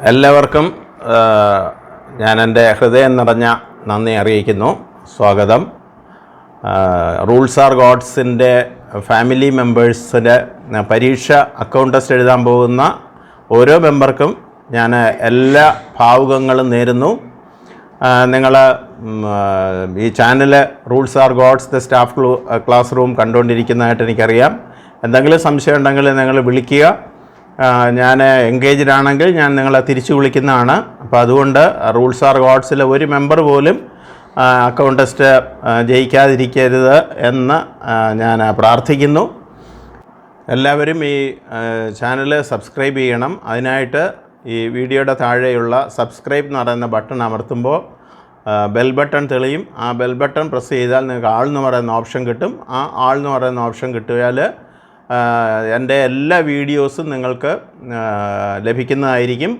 എല്ലാവർക്കും ഞാൻ എൻ്റെ ഹൃദയം നിറഞ്ഞ നന്ദി അറിയിക്കുന്നു. സ്വാഗതം. റൂൾസ് ആർ ഗോഡ്സിൻ്റെ ഫാമിലി മെമ്പേഴ്സിൻ്റെ പരീക്ഷ അക്കൗണ്ട് ടെസ്റ്റ് എഴുതാൻ പോകുന്ന ഓരോ മെമ്പർക്കും ഞാൻ എല്ലാ ഭാവുകങ്ങളും നേരുന്നു. നിങ്ങൾ ഈ channel rules are gods the staff class room കണ്ടുകൊണ്ടിരിക്കുന്നതായിട്ട് എനിക്കറിയാം. എന്തെങ്കിലും സംശയം ഉണ്ടെങ്കിൽ നിങ്ങൾ വിളിക്കുക. ഞാൻ എൻഗേജ്ഡ് ആണെങ്കിൽ ഞാൻ നിങ്ങളെ തിരിച്ചു വിളിക്കുന്നതാണ്. അപ്പോൾ അതുകൊണ്ട് റൂൾസ് ആർ ഗോഡ്സിലെ ഒരു മെമ്പർ പോലും അക്കൗണ്ട് ടെസ്റ്റ് ജയിക്കാതിരിക്കരുത് എന്ന് ഞാൻ പ്രാർത്ഥിക്കുന്നു. എല്ലാവരും ഈ ചാനൽ സബ്സ്ക്രൈബ് ചെയ്യണം. അതിനായിട്ട് ഈ വീഡിയോയുടെ താഴെയുള്ള സബ്സ്ക്രൈബ് എന്ന് പറയുന്ന ബട്ടൺ അമർത്തുമ്പോൾ ബെൽ ബട്ടൺ തെളിയും. ആ ബെൽ ബട്ടൺ പ്രസ് ചെയ്താൽ നിങ്ങൾക്ക് ആൾ എന്ന് പറയുന്ന ഓപ്ഷൻ കിട്ടും. ആ ആൾ എന്ന് പറയുന്ന ഓപ്ഷൻ കിട്ടിയാൽ എൻ്റെ എല്ലാ വീഡിയോസും നിങ്ങൾക്ക് ലഭിക്കുന്നതായിരിക്കും.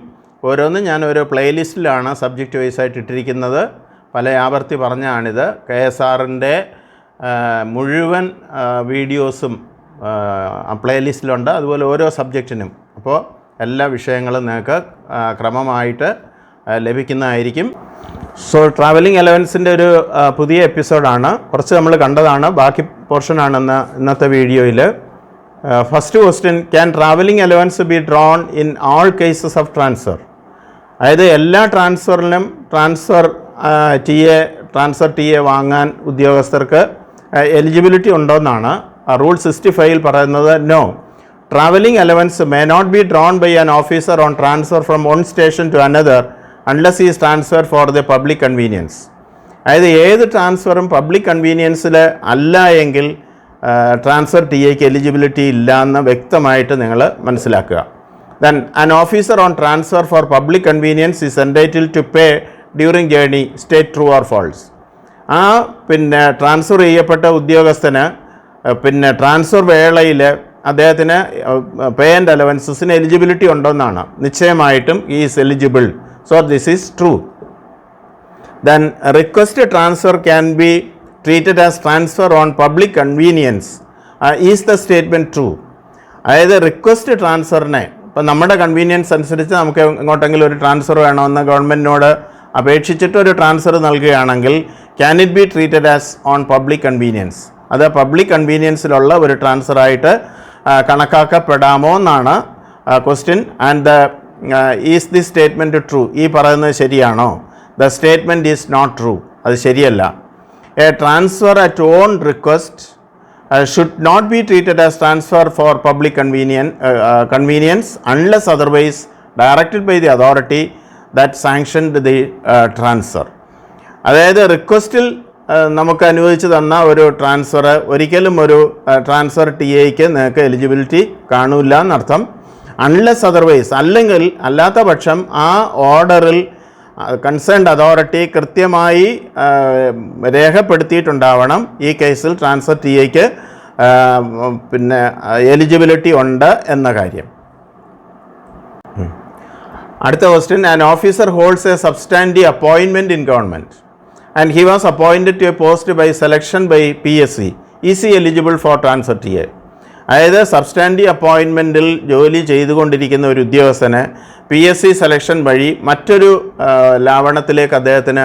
ഓരോന്നും ഞാൻ ഓരോ പ്ലേലിസ്റ്റിലാണ് സബ്ജക്റ്റ് വൈസായിട്ട് ഇട്ടിരിക്കുന്നത്. പല ആവർത്തി പറഞ്ഞാണിത്. KSRൻ്റെ മുഴുവൻ വീഡിയോസും പ്ലേലിസ്റ്റിലുണ്ട്, അതുപോലെ ഓരോ സബ്ജക്റ്റിനും. അപ്പോൾ എല്ലാ വിഷയങ്ങളും നിങ്ങൾക്ക് ക്രമമായിട്ട് ലഭിക്കുന്നതായിരിക്കും. സോ ട്രാവലിംഗ് അലവൻസിൻ്റെ ഒരു പുതിയ എപ്പിസോഡാണ്. കുറച്ച് നമ്മൾ കണ്ടതാണ്, ബാക്കി പോർഷനാണ് ഇന്നത്തെ വീഡിയോയിൽ. First question, can travelling allowance B drone in all cases of transfer? അതായത് എല്ലാ ട്രാൻസ്ഫറിലും ട്രാൻസ്ഫർ ടി എ വാങ്ങാൻ ഉദ്യോഗസ്ഥർക്ക് എലിജിബിലിറ്റി ഉണ്ടോയെന്നാണ് റൂൾ 65 പറയുന്നത്. No, travelling allowance may not be drawn by an officer on transfer from one station to another unless is transfer for the public convenience. അതായത് ഏത് ട്രാൻസ്ഫറും public കൺവീനിയൻസിൽ അല്ല എങ്കിൽ transfer T എക്ക് eligibility ഇല്ല എന്ന് വ്യക്തമായിട്ട് നിങ്ങൾ മനസ്സിലാക്കുക. Then an officer on transfer for public convenience is entitled to pay during journey state true or false. Transfer ചെയ്യപ്പെട്ട ഉദ്യോഗസ്ഥന് ട്രാൻസ്ഫർ വേളയിൽ അദ്ദേഹത്തിന് പേ ആൻഡ് അലവൻസസിന് എലിജിബിലിറ്റി ഉണ്ടെന്നാണ്. നിശ്ചയമായിട്ടും is eligible. So this is true. Then request transfer can be treated as transfer on public convenience. Is the statement true? അതായത് request ട്രാൻസ്ഫറിനെ ഇപ്പം നമ്മുടെ convenience അനുസരിച്ച് നമുക്ക് എങ്ങോട്ടെങ്കിലും ഒരു ട്രാൻസ്ഫർ വേണമെന്ന് ഗവൺമെൻറ്റിനോട് അപേക്ഷിച്ചിട്ട് ഒരു ട്രാൻസ്ഫർ നൽകുകയാണെങ്കിൽ can it be treated as on public convenience? അത് പബ്ലിക് കൺവീനിയൻസിലുള്ള ഒരു ട്രാൻസ്ഫറായിട്ട് കണക്കാക്കപ്പെടാമോ എന്നാണ് question. And is the statement true? ഈ പറയുന്നത് ശരിയാണോ? The statement is not true. അത് ശരിയല്ല. A transfer at own request should not be treated as transfer for public convenience unless otherwise directed by the authority that sanctioned the transfer. അതായത് റിക്വസ്റ്റിൽ നമുക്ക് അനുവദിച്ച് തന്ന ഒരു ട്രാൻസ്ഫർ ഒരിക്കലും ഒരു ട്രാൻസ്ഫർ ടി എക്ക് നിങ്ങൾക്ക് എലിജിബിലിറ്റി കാണില്ല എന്നർത്ഥം. അൺലെസ് അതർവൈസ്, അല്ലെങ്കിൽ അല്ലാത്ത പക്ഷം ആ ഓർഡറിൽ കൺസേൺഡ് അതോറിറ്റി കൃത്യമായി രേഖപ്പെടുത്തിയിട്ടുണ്ടാവണം ഈ കേസിൽ ട്രാൻസ്ഫർ ടി എക്ക് എലിജിബിലിറ്റി ഉണ്ട് എന്ന കാര്യം. അടുത്ത question, an officer holds a substantive appointment in government and he was appointed to a post by selection by PSC. Is he eligible for transfer T A? അതായത് substantive അപ്പോയിൻമെൻറ്റിൽ ജോലി ചെയ്തുകൊണ്ടിരിക്കുന്ന ഒരു ഉദ്യോഗസ്ഥന് PSC സെലക്ഷൻ വഴി മറ്റൊരു ലാവണത്തിലേക്ക് അദ്ദേഹത്തിന്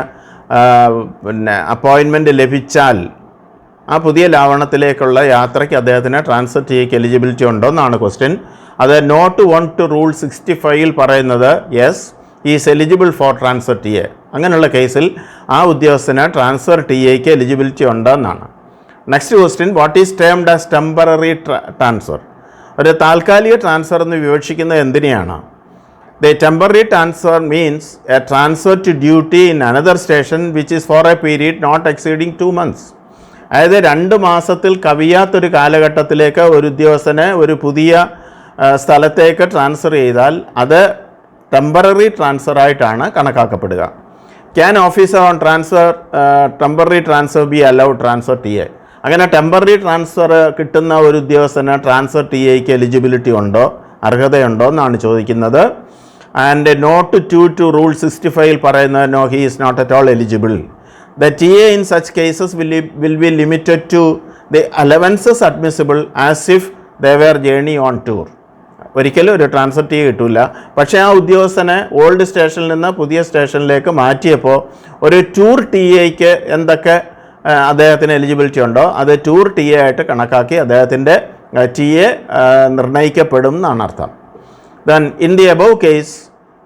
അപ്പോയിൻമെൻറ്റ് ലഭിച്ചാൽ ആ പുതിയ ലാവണത്തിലേക്കുള്ള യാത്രയ്ക്ക് അദ്ദേഹത്തിന് ട്രാൻസ്ഫർ ടി എക്ക് എലിജിബിലിറ്റി ഉണ്ടോ എന്നാണ് ക്വസ്റ്റ്യൻ. അത് നോട്ട് 1 to റൂൾ 65 പറയുന്നത് yes, is eligible for transfer T A. അങ്ങനെയുള്ള കേസിൽ ആ ഉദ്യോഗസ്ഥന് ട്രാൻസ്ഫർ ടി എക്ക് എലിജിബിലിറ്റി ഉണ്ടെന്നാണ്. Next question, what is termed as temporary transfer? ഒരു താൽക്കാലിക ട്രാൻസ്ഫർ എന്ന് വിവക്ഷിക്കുന്നത് എന്തിനെയാണ്? The temporary transfer means a transfer to duty in another station which is for a period not exceeding 2 months. അതായത് 2 മാസത്തിൽ കവിയാത്തൊരു കാലഘട്ടത്തിലേക്ക് ഒരു ഉദ്യോഗസ്ഥനെ ഒരു പുതിയ സ്ഥലത്തേക്ക് ട്രാൻസ്ഫർ ചെയ്താൽ അത് ടെമ്പററി ട്രാൻസ്ഫറായിട്ടാണ് കണക്കാക്കപ്പെടുക. Can officer on transfer temporary transfer be allowed transfer T A? അങ്ങനെ ടെമ്പററി ട്രാൻസ്ഫർ കിട്ടുന്ന ഒരു ഉദ്യോഗസ്ഥന് ട്രാൻസ്ഫർ ടി എക്ക് എലിജിബിലിറ്റി ഉണ്ടോ, അർഹതയുണ്ടോ എന്നാണ് ചോദിക്കുന്നത്. ആൻഡ് നോട്ട് 2 to റൂൾ 65 പറയുന്നത് no, he is not at all eligible. The T A in such cases will be limited to the allowances admissible as if they were journey on tour. ഒരിക്കലും ഒരു transfer T A കിട്ടില്ല. പക്ഷേ ആ ഉദ്യോഗസ്ഥനെ old സ്റ്റേഷനിൽ നിന്ന് പുതിയ സ്റ്റേഷനിലേക്ക് മാറ്റിയപ്പോൾ ഒരു ടൂർ ടി എക്ക് എന്തൊക്കെ അദ്ദേഹത്തിന് എലിജിബിലിറ്റി ഉണ്ടോ അത് ടൂർ ടി എ ആയിട്ട് കണക്കാക്കി അദ്ദേഹത്തിൻ്റെ ടി എ നിർണ്ണയിക്കപ്പെടും എന്നാണ് അർത്ഥം. Then in the above case,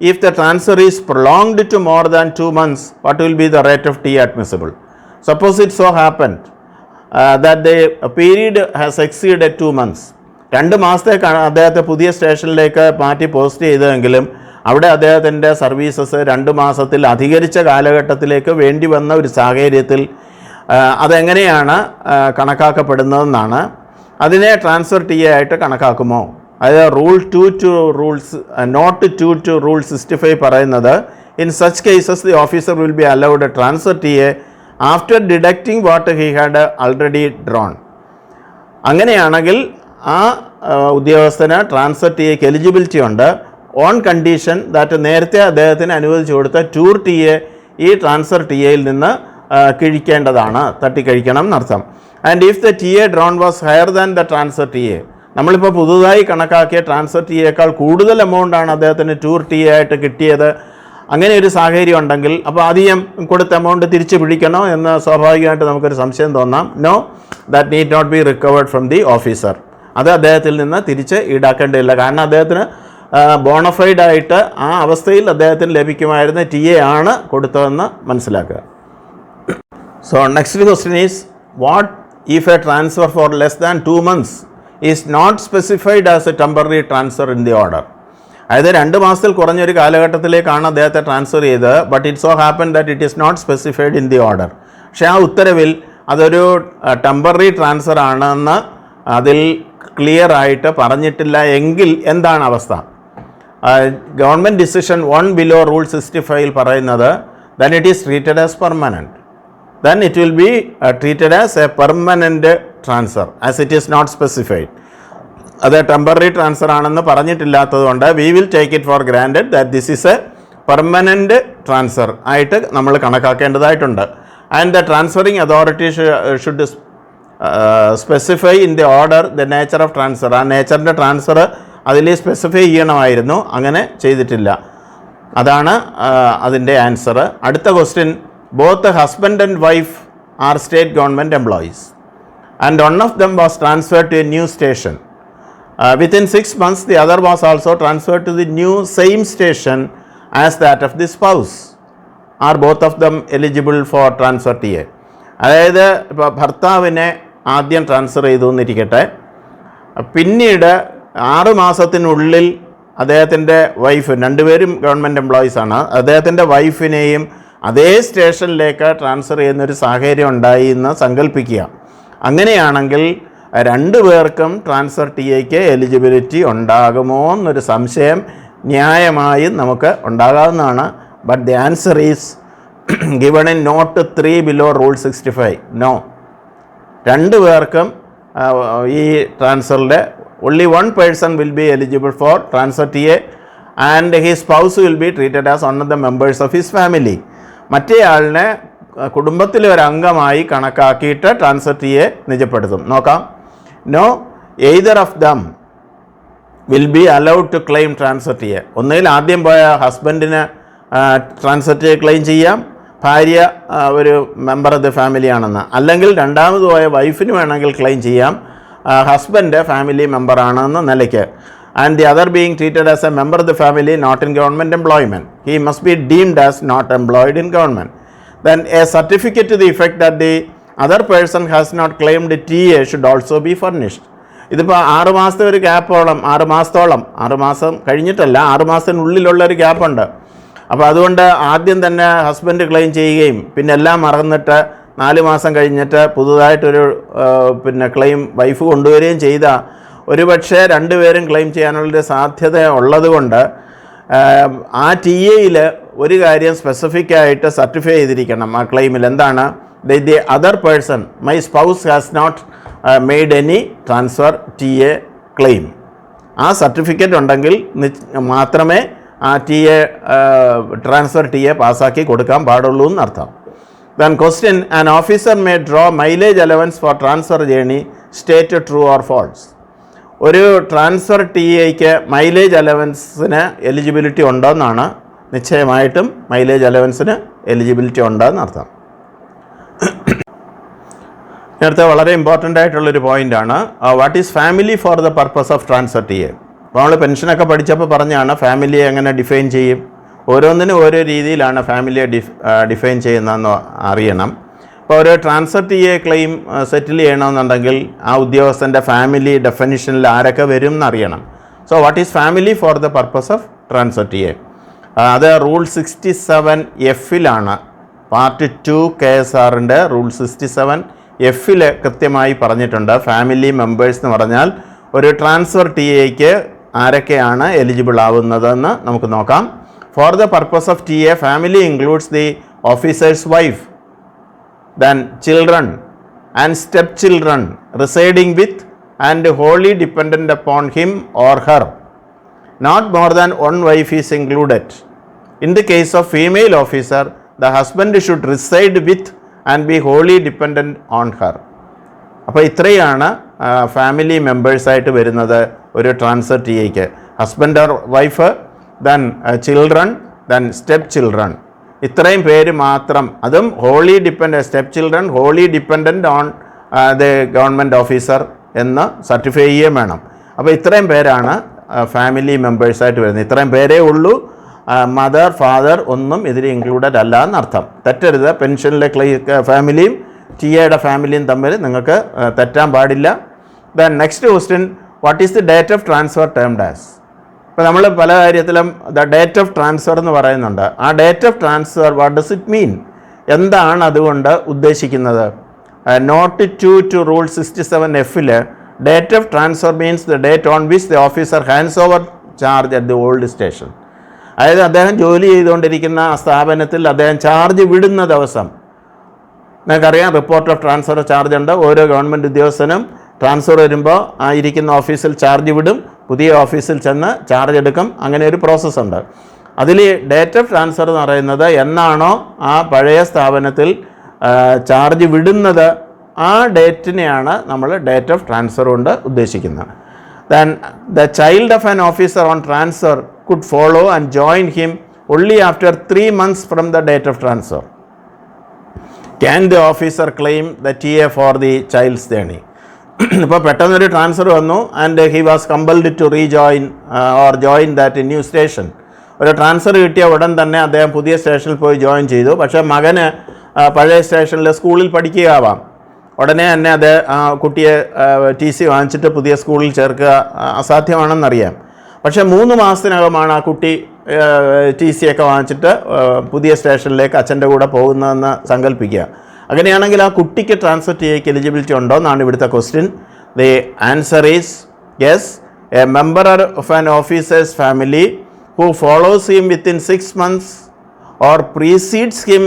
if the transfer is prolonged to more than 2 months, what will be the rate of TA admissible? Suppose it so happened that the period has exceeded 2 months. 2 മാസത്തേക്കാണ് അദ്ദേഹത്തെ പുതിയ സ്റ്റേഷനിലേക്ക് മാറ്റി post ചെയ്തതെങ്കിലും അവിടെ അദ്ദേഹത്തിൻ്റെ services 2 മാസത്തിൽ അധികരിച്ച കാലഘട്ടത്തിലേക്ക് വേണ്ടി വന്ന ഒരു സാഹചര്യത്തിൽ അതെങ്ങനെയാണ് കണക്കാക്കപ്പെടുന്നതെന്നാണ്. അതിനെ ട്രാൻസ്ഫർ ടി എ ആയിട്ട് കണക്കാക്കുമോ? അതായത് റൂൾ 2 റൂൾസ് നോട്ട് 2 റൂൾ 65 പറയുന്നത് in such cases the officer will be allowed transfer T A after deducting what he had already drone. അങ്ങനെയാണെങ്കിൽ ആ ഉദ്യോഗസ്ഥന് ട്രാൻസ്ഫർ ടി എക്ക് എലിജിബിലിറ്റി ഉണ്ട് ഓൺ കണ്ടീഷൻ ദാറ്റ് നേരത്തെ അദ്ദേഹത്തിന് അനുവദിച്ചു കൊടുത്ത ടൂർ ടി എ ഈ ട്രാൻസ്ഫർ ടി എയിൽ നിന്ന് കിഴിക്കേണ്ടതാണ്, തട്ടിക്കഴിക്കണം എന്നർത്ഥം. And if the T A drone was higher than the transfer T A, നമ്മളിപ്പോൾ പുതുതായി കണക്കാക്കിയ ട്രാൻസ്ഫർ ടി എക്കാൾ കൂടുതൽ എമൗണ്ടാണ് അദ്ദേഹത്തിന് ടൂർ ടി എ ആയിട്ട് കിട്ടിയത്, അങ്ങനെ ഒരു സാഹചര്യം ഉണ്ടെങ്കിൽ അപ്പോൾ അധികം കൊടുത്ത എമൗണ്ട് തിരിച്ചു പിടിക്കണോ എന്ന് സ്വാഭാവികമായിട്ട് നമുക്കൊരു സംശയം തോന്നാം. No, that need not be recovered from the officer. അത് അദ്ദേഹത്തിൽ നിന്ന് തിരിച്ച് ഈടാക്കേണ്ടതില്ല. കാരണം അദ്ദേഹത്തിന് ബോണഫൈഡ് ആയിട്ട് ആ അവസ്ഥയിൽ അദ്ദേഹത്തിന് ലഭിക്കുമായിരുന്ന ടി എ ആണ് കൊടുത്തതെന്ന് മനസ്സിലാക്കുക. So next question is what if a transfer for less than 2 months is not specified as a temporary transfer in the order. അതായത് 2 മാസത്തിൽ കുറഞ്ഞൊരു കാലഘട്ടത്തിലേക്കാണ് അദ്ദേഹത്തെ ട്രാൻസ്ഫർ ചെയ്തത്. But it so happen that it is not specified in the order. പക്ഷേ ആ ഉത്തരവിൽ അതൊരു temporary transfer ആണെന്ന് അതിൽ ക്ലിയർ ആയിട്ട് പറഞ്ഞിട്ടില്ല എങ്കിൽ എന്താണ് അവസ്ഥ? ഗവൺമെൻറ് ഡിസിഷൻ 1 below റൂൾ 65 പറയുന്നത് then it is treated as permanent. Then it will be treated as a permanent transfer as it is not specified. അത് ടെമ്പററി ട്രാൻസ്ഫർ ആണെന്ന് പറഞ്ഞിട്ടില്ലാത്തതുകൊണ്ട് we will take it for granted that this is a permanent transfer ആയിട്ട് നമ്മൾ കണക്കാക്കേണ്ടതായിട്ടുണ്ട്. And the transferring authority should specify in the order the nature of transfer. ആ നേച്ചറിൻ്റെ transfer അതിൽ specify ചെയ്യണമായിരുന്നു, അങ്ങനെ ചെയ്തിട്ടില്ല. അതാണ് അതിൻ്റെ ആൻസർ. അടുത്ത question, both the husband and wife are state government employees and one of them was transferred to a new station. Within 6 months the other was also transferred to the new same station as that of the spouse. Are both of them eligible for transfer TA? അതായത് ഇപ്പോൾ ഭർത്താവിനെ ആദ്യം transfer ചെയ്തു എന്നിരിക്കട്ടെ, പിന്നീട് 6 മാസത്തിനുള്ളിൽ അദ്ദേഹത്തിൻ്റെ wife, 2 പേരും ഗവൺമെൻറ് എംപ്ലോയീസാണ്, അദ്ദേഹത്തിൻ്റെ വൈഫിനെയും അതേ സ്റ്റേഷനിലേക്ക് ട്രാൻസ്ഫർ ചെയ്യുന്നൊരു സാഹചര്യം ഉണ്ടായി എന്ന് സങ്കല്പിക്കുക. അങ്ങനെയാണെങ്കിൽ 2 പേർക്കും ട്രാൻസ്ഫർ ടി എക്ക് എലിജിബിലിറ്റി ഉണ്ടാകുമോ എന്നൊരു സംശയം ന്യായമായും നമുക്ക് ഉണ്ടാകാവുന്നതാണ്. But the answer is given in note 3 below rule 65. No, 2 പേർക്കും ഈ ട്രാൻസ്ഫറിൽ only one person will be eligible for transfer TA and his spouse will be treated as one of the members of his family. മറ്റേയാളിനെ കുടുംബത്തിലെ ഒരു അംഗമായി കണക്കാക്കിയിട്ട് transfer T A നിജപ്പെടുത്തും. നോക്കാം. No, either of them will be allowed to claim transfer T A. ഒന്നുകിൽ ആദ്യം പോയ ഹസ്ബൻഡിന് ട്രാൻസ്ഫർ ടി എ ക്ലെയിം ചെയ്യാം, ഭാര്യ ഒരു മെമ്പർ ഓഫ് ദ ഫാമിലി ആണെന്ന്. അല്ലെങ്കിൽ രണ്ടാമത് പോയ വൈഫിന് വേണമെങ്കിൽ ക്ലെയിം ചെയ്യാം, ഹസ്ബൻഡ് ഫാമിലി മെമ്പറാണെന്ന നിലയ്ക്ക്. And the other being treated as a member of the family not in government employment, he must be deemed as not employed in government. Then a certificate to the effect that the other person has not claimed TA should also be furnished. ഇതിപ്പോൾ 6 മാസത്തെ ഒരു ഗ്യാപ്പോളം, 6 മാസം കഴിഞ്ഞിട്ടല്ല, 6 മാസത്തിനുള്ളിലുള്ളൊരു ഗ്യാപ്പുണ്ട്. അപ്പോൾ അതുകൊണ്ട് ആദ്യം തന്നെ husband claim ചെയ്യുകയും പിന്നെ എല്ലാം മറന്നിട്ട് 4 മാസം കഴിഞ്ഞിട്ട് പുതുതായിട്ടൊരു ക്ലെയിം വൈഫ് കൊണ്ടുവരികയും ചെയ്ത ഒരുപക്ഷെ 2 പേരും ക്ലെയിം ചെയ്യാനുള്ളൊരു സാധ്യത ഉള്ളതുകൊണ്ട് ആ ടി എയിൽ ഒരു കാര്യം സ്പെസിഫിക് ആയിട്ട് സർട്ടിഫൈ ചെയ്തിരിക്കണം. ആ ക്ലെയിമിൽ എന്താണ്? The other person, my spouse has not made any transfer T A claim. ആ സർട്ടിഫിക്കറ്റ് ഉണ്ടെങ്കിൽ മാത്രമേ ആ T A transfer T A പാസ്സാക്കി കൊടുക്കാൻ പാടുള്ളൂ എന്നർത്ഥം. Then question, an officer may draw mileage allowance for transfer journey, state true or false. ഒരു transfer T എക്ക് മൈലേജ് അലവൻസിന് എലിജിബിലിറ്റി ഉണ്ടോയെന്നാണ്. നിശ്ചയമായിട്ടും മൈലേജ് അലവൻസിന് എലിജിബിലിറ്റി ഉണ്ടെന്ന് അർത്ഥം. നേരത്തെ വളരെ ഇമ്പോർട്ടൻ്റ് ആയിട്ടുള്ളൊരു പോയിൻ്റാണ് what is family for the purpose of transfer T A. അപ്പോൾ നമ്മൾ പെൻഷനൊക്കെ പഠിച്ചപ്പോൾ പറഞ്ഞാണ് ഫാമിലിയെ എങ്ങനെ ഡിഫൈൻ ചെയ്യും. ഓരോന്നിനും ഓരോ രീതിയിലാണ് ഫാമിലിയെ ഡിഫൈൻ ചെയ്യുന്നതെന്ന് അറിയണം. ഇപ്പോൾ ഒരു transfer T A claim settle ചെയ്യണമെന്നുണ്ടെങ്കിൽ ആ ഉദ്യോഗസ്ഥൻ്റെ ഫാമിലി ഡെഫിനിഷനിൽ ആരൊക്കെ വരും എന്നറിയണം. So what is family for the purpose of transfer T A? അത് റൂൾ 67F പാർട്ട് 2 KSRൻ്റെ റൂൾ 67F കൃത്യമായി പറഞ്ഞിട്ടുണ്ട്. ഫാമിലി മെമ്പേഴ്സ് എന്ന് പറഞ്ഞാൽ ഒരു ട്രാൻസ്ഫർ ടി എക്ക് ആരൊക്കെയാണ് എലിജിബിൾ ആവുന്നതെന്ന് നമുക്ക് നോക്കാം. Four the purpose of T A family includes the officers wife, then children and stepchildren residing with and wholly dependent upon him or her. Not more than one wife is included. In the case of female officer, the husband should reside with and be wholly dependent on her. അപ്പോൾ ഇത്രയാണ് family മെമ്പേഴ്സായിട്ട് വരുന്നത് ഒരു transfer T എക്ക്. Husband or wife, then children, then step children. ഇത്രയും പേര് മാത്രം. അതും wholly step children wholly dependent on the government officer എന്ന് സർട്ടിഫൈ ചെയ്യുകയും വേണം. അപ്പോൾ ഇത്രയും പേരാണ് ഫാമിലി മെമ്പേഴ്സായിട്ട് വരുന്നത്. ഇത്രയും പേരേ ഉള്ളൂ. മദർ, ഫാദർ ഒന്നും ഇതിൽ ഇൻക്ലൂഡഡ് അല്ല എന്നർത്ഥം. തെറ്റരുത്. പെൻഷനിലെ ഫാമിലിയും ടി എയുടെ ഫാമിലിയും തമ്മിൽ നിങ്ങൾക്ക് തെറ്റാൻ പാടില്ല. Then next question, what is the date of transfer termed as? ഇപ്പോൾ നമ്മൾ പല കാര്യത്തിലും ദ ഡേറ്റ് ഓഫ് ട്രാൻസ്ഫർ എന്ന് പറയുന്നുണ്ട്. ആ date of transfer what does it mean? എന്താണ് അതുകൊണ്ട് ഉദ്ദേശിക്കുന്നത്? Note 2 rule 67F date of transfer means the date on which the officer hands over charge at the old station. അതായത് അദ്ദേഹം ജോലി ചെയ്തുകൊണ്ടിരിക്കുന്ന ആ സ്ഥാപനത്തിൽ അദ്ദേഹം ചാർജ് വിടുന്ന ദിവസം. നിങ്ങൾക്കറിയാം, റിപ്പോർട്ട് ഓഫ് ട്രാൻസ്ഫർ ചാർജ് ഉണ്ട്. ഓരോ ഗവൺമെൻറ് ഉദ്യോഗസ്ഥനും ട്രാൻസ്ഫർ വരുമ്പോൾ ആ ഇരിക്കുന്ന ഓഫീസിൽ ചാർജ് വിടും, പുതിയ ഓഫീസിൽ ചെന്ന് ചാർജ് എടുക്കും. അങ്ങനെ ഒരു പ്രോസസ്സുണ്ട്. അതിൽ ഡേറ്റ് ഓഫ് ട്രാൻസ്ഫർ എന്ന് പറയുന്നത് എന്നാണോ ആ പഴയ സ്ഥാപനത്തിൽ ചാർജ് വിടുന്നത് ആ ഡേറ്റിനെയാണ് നമ്മൾ ഡേറ്റ് ഓഫ് ട്രാൻസ്ഫർ കൊണ്ട് ഉദ്ദേശിക്കുന്നത്. Then the child of an officer on transfer could follow and join him only after 3 months from the date of transfer. Can the officer claim the TA for the child's journey? ഇപ്പോൾ പെട്ടെന്നൊരു transfer വന്നു and he was compelled to rejoin or join that new station. ഒരു transfer കിട്ടിയ ഉടൻ തന്നെ അദ്ദേഹം പുതിയ സ്റ്റേഷനിൽ പോയി ജോയിൻ ചെയ്തു. പക്ഷേ മകന് പഴയ സ്റ്റേഷനിൽ സ്കൂളിൽ പഠിക്കുകയാവാം. ഉടനെ തന്നെ അത് കുട്ടിയെ TC വാങ്ങിച്ചിട്ട് പുതിയ സ്കൂളിൽ ചേർക്കുക അസാധ്യമാണെന്നറിയാം. പക്ഷേ 3 മാസത്തിനകമാണ് ആ കുട്ടി TC ഒക്കെ വാങ്ങിച്ചിട്ട് പുതിയ സ്റ്റേഷനിലേക്ക് അച്ഛൻ്റെ കൂടെ പോകുന്നതെന്ന് സങ്കല്പിക്കുക. അങ്ങനെയാണെങ്കിൽ ആ കുട്ടിക്ക് ട്രാൻസ്ഫർ ടിക്ക് എലിജിബിലിറ്റി ഉണ്ടോ എന്നാണ് ഇവിടുത്തെ question. The answer is yes. A member of an officer's family who follows him within 6 months or precedes him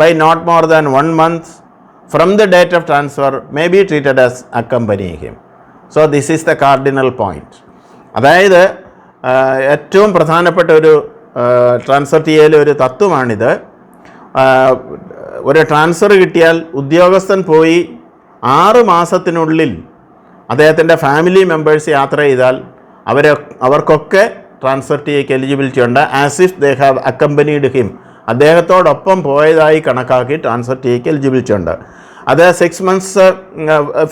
by not more than 1 month from the date of transfer may be treated as accompanying him. So this is the cardinal point. അതായത് ഏറ്റവും പ്രധാനപ്പെട്ട ഒരു transfer ടിയിലെ ഒരു തത്വമാണിത്. ഒരു transfer കിട്ടിയാൽ ഉദ്യോഗസ്ഥൻ പോയി 6 മാസത്തിനുള്ളിൽ അദ്ദേഹത്തിൻ്റെ ഫാമിലി മെമ്പേഴ്സ് യാത്ര ചെയ്താൽ അവർക്കൊക്കെ ട്രാൻസ്ഫർ ടിക്ക് എലിജിബിലിറ്റി ഉണ്ട്. As if they have accompanied him. അദ്ദേഹത്തോടൊപ്പം പോയതായി കണക്കാക്കി ട്രാൻസ്ഫർ ടിക്ക് എലിജിബിലിറ്റി ഉണ്ട്. അത് 6 months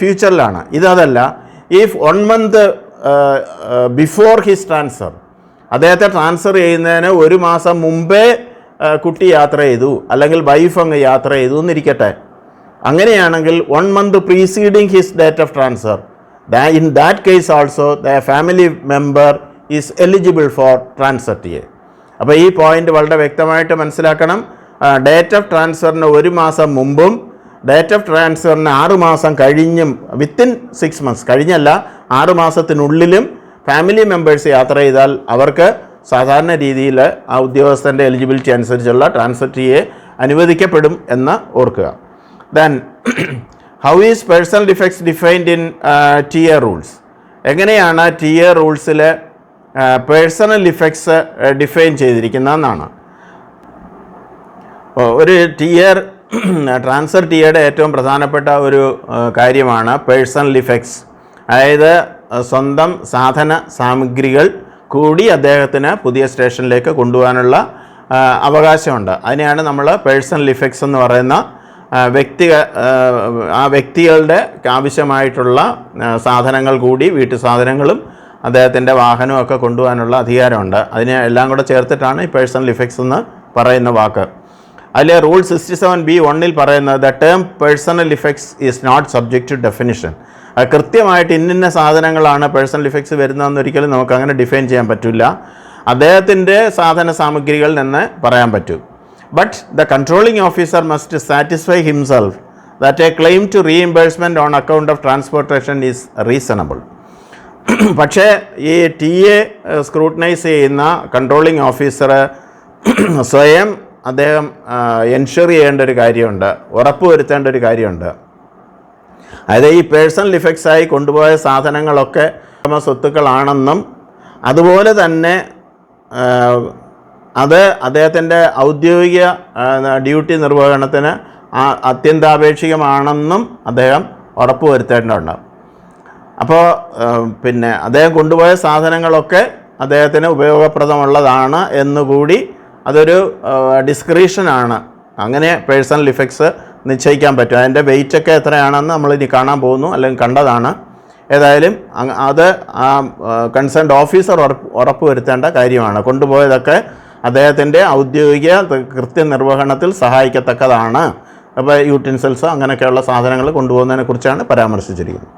ഫ്യൂച്ചറിലാണ്. ഇതല്ല, if 1 month before his transfer, അദ്ദേഹത്തെ ട്രാൻസ്ഫർ ചെയ്യുന്നതിന് 1 മാസം മുമ്പേ കുട്ടി യാത്ര ചെയ്തു, അല്ലെങ്കിൽ വൈഫ് അങ്ങ് യാത്ര ചെയ്തു എന്നിരിക്കട്ടെ. അങ്ങനെയാണെങ്കിൽ 1 month preceding his date of transfer, in that case also the family member is eligible for transfer T A. അപ്പോൾ ഈ പോയിന്റ് വളരെ വ്യക്തമായിട്ട് മനസ്സിലാക്കണം. ഡേറ്റ് ഓഫ് ട്രാൻസ്ഫറിന് 1 മാസം മുമ്പും ഡേറ്റ് ഓഫ് ട്രാൻസ്ഫറിന് 6 മാസം കഴിഞ്ഞും, വിത്തിൻ 6 months കഴിഞ്ഞല്ല 6 മാസത്തിനുള്ളിലും ഫാമിലി മെമ്പേഴ്സ് യാത്ര ചെയ്താൽ അവർക്ക് സാധാരണ രീതിയിൽ ആ ഉദ്യോഗസ്ഥൻ്റെ എലിജിബിലിറ്റി അനുസരിച്ചുള്ള ട്രാൻസ്ഫർ ടി എ അനുവദിക്കപ്പെടും എന്ന് ഓർക്കുക. Then how is personal defects defined in T A rules? എങ്ങനെയാണ് ടി എ റൂൾസിൽ പേഴ്സണൽ ഡിഫക്ട്സ് ഡിഫൈൻ ചെയ്തിരിക്കുന്നതെന്നാണ്. ഒരു ട്രാൻസ്ഫർ ടി എയുടെ ഏറ്റവും പ്രധാനപ്പെട്ട ഒരു കാര്യമാണ് പേഴ്സണൽ ഡിഫക്ട്സ്. അതായത് സ്വന്തം സാധന സാമഗ്രികൾ കൂടി അദ്ദേഹത്തിന് പുതിയ സ്റ്റേഷനിലേക്ക് കൊണ്ടുപോകാനുള്ള അവകാശമുണ്ട്. അതിനെയാണ് നമ്മൾ പേഴ്സണൽ ഇഫക്ട്സ് എന്ന് പറയുന്ന വ്യക്തികളുടെ ആവശ്യമായിട്ടുള്ള സാധനങ്ങൾ കൂടി, വീട്ടു സാധനങ്ങളും അദ്ദേഹത്തിൻ്റെ വാഹനവും ഒക്കെ കൊണ്ടുപോകാനുള്ള അധികാരമുണ്ട്. അതിനെ എല്ലാം കൂടെ ചേർത്തിട്ടാണ് ഈ പേഴ്സണൽ ഇഫക്ട്സ് എന്ന് പറയുന്ന വാക്ക്. അതിൽ റൂൾ 67B(1) പറയുന്നത് the term personal effects is not subject to definition. അത് കൃത്യമായിട്ട് ഇന്ന സാധനങ്ങളാണ് പേഴ്സണൽ ഇഫക്ട്സ് വരുന്നതെന്ന് ഒരിക്കലും നമുക്ക് അങ്ങനെ ഡിഫൈൻ ചെയ്യാൻ പറ്റില്ല. അദ്ദേഹത്തിൻ്റെ സാധന സാമഗ്രികളിൽ നിന്ന് പറയാൻ പറ്റും. But the controlling officer must satisfy himself that a claim to reimbursement on account of transportation is reasonable. പക്ഷേ ഈ TA സ്ക്രൂട്ടനൈസ് ചെയ്യുന്ന കൺട്രോളിംഗ് ഓഫീസർ സ്വയം അദ്ദേഹം എൻഷുർ ചെയ്യേണ്ട ഒരു കാര്യമുണ്ട്, ഉറപ്പുവരുത്തേണ്ട ഒരു കാര്യമുണ്ട്. അതായത് ഈ പേഴ്സണൽ ഇഫക്ട്സായി കൊണ്ടുപോയ സാധനങ്ങളൊക്കെ സ്വത്തുക്കളാണെന്നും അതുപോലെ തന്നെ അത് അദ്ദേഹത്തിൻ്റെ ഔദ്യോഗിക ഡ്യൂട്ടി നിർവഹണത്തിന് അത്യന്താപേക്ഷികമാണെന്നും അദ്ദേഹം ഉറപ്പുവരുത്തേണ്ടതുണ്ട്. അപ്പോൾ പിന്നെ അദ്ദേഹം കൊണ്ടുപോയ സാധനങ്ങളൊക്കെ അദ്ദേഹത്തിന് ഉപയോഗപ്രദമുള്ളതാണ് എന്നുകൂടി അതൊരു ഡിസ്ക്രിഷനാണ്. അങ്ങനെ പേഴ്സണൽ ഇഫക്ട്സ് നിശ്ചയിക്കാൻ പറ്റും. അതിൻ്റെ വെയിറ്റൊക്കെ എത്രയാണെന്ന് നമ്മളിനി കാണാൻ പോകുന്നു, അല്ലെങ്കിൽ കണ്ടതാണ്. ഏതായാലും അത് ആ കൺസേൺഡ് ഓഫീസർ ഉറപ്പുവരുത്തേണ്ട കാര്യമാണ്. കൊണ്ടുപോയതൊക്കെ അദ്ദേഹത്തിൻ്റെ ഔദ്യോഗിക കൃത്യനിർവഹണത്തിൽ സഹായിക്കത്തക്കതാണ്. അപ്പോൾ യൂട്ടിൻസിൽസ് അങ്ങനെയൊക്കെയുള്ള സാധനങ്ങൾ കൊണ്ടുപോകുന്നതിനെ കുറിച്ചാണ് പരാമർശിച്ചിരിക്കുന്നത്.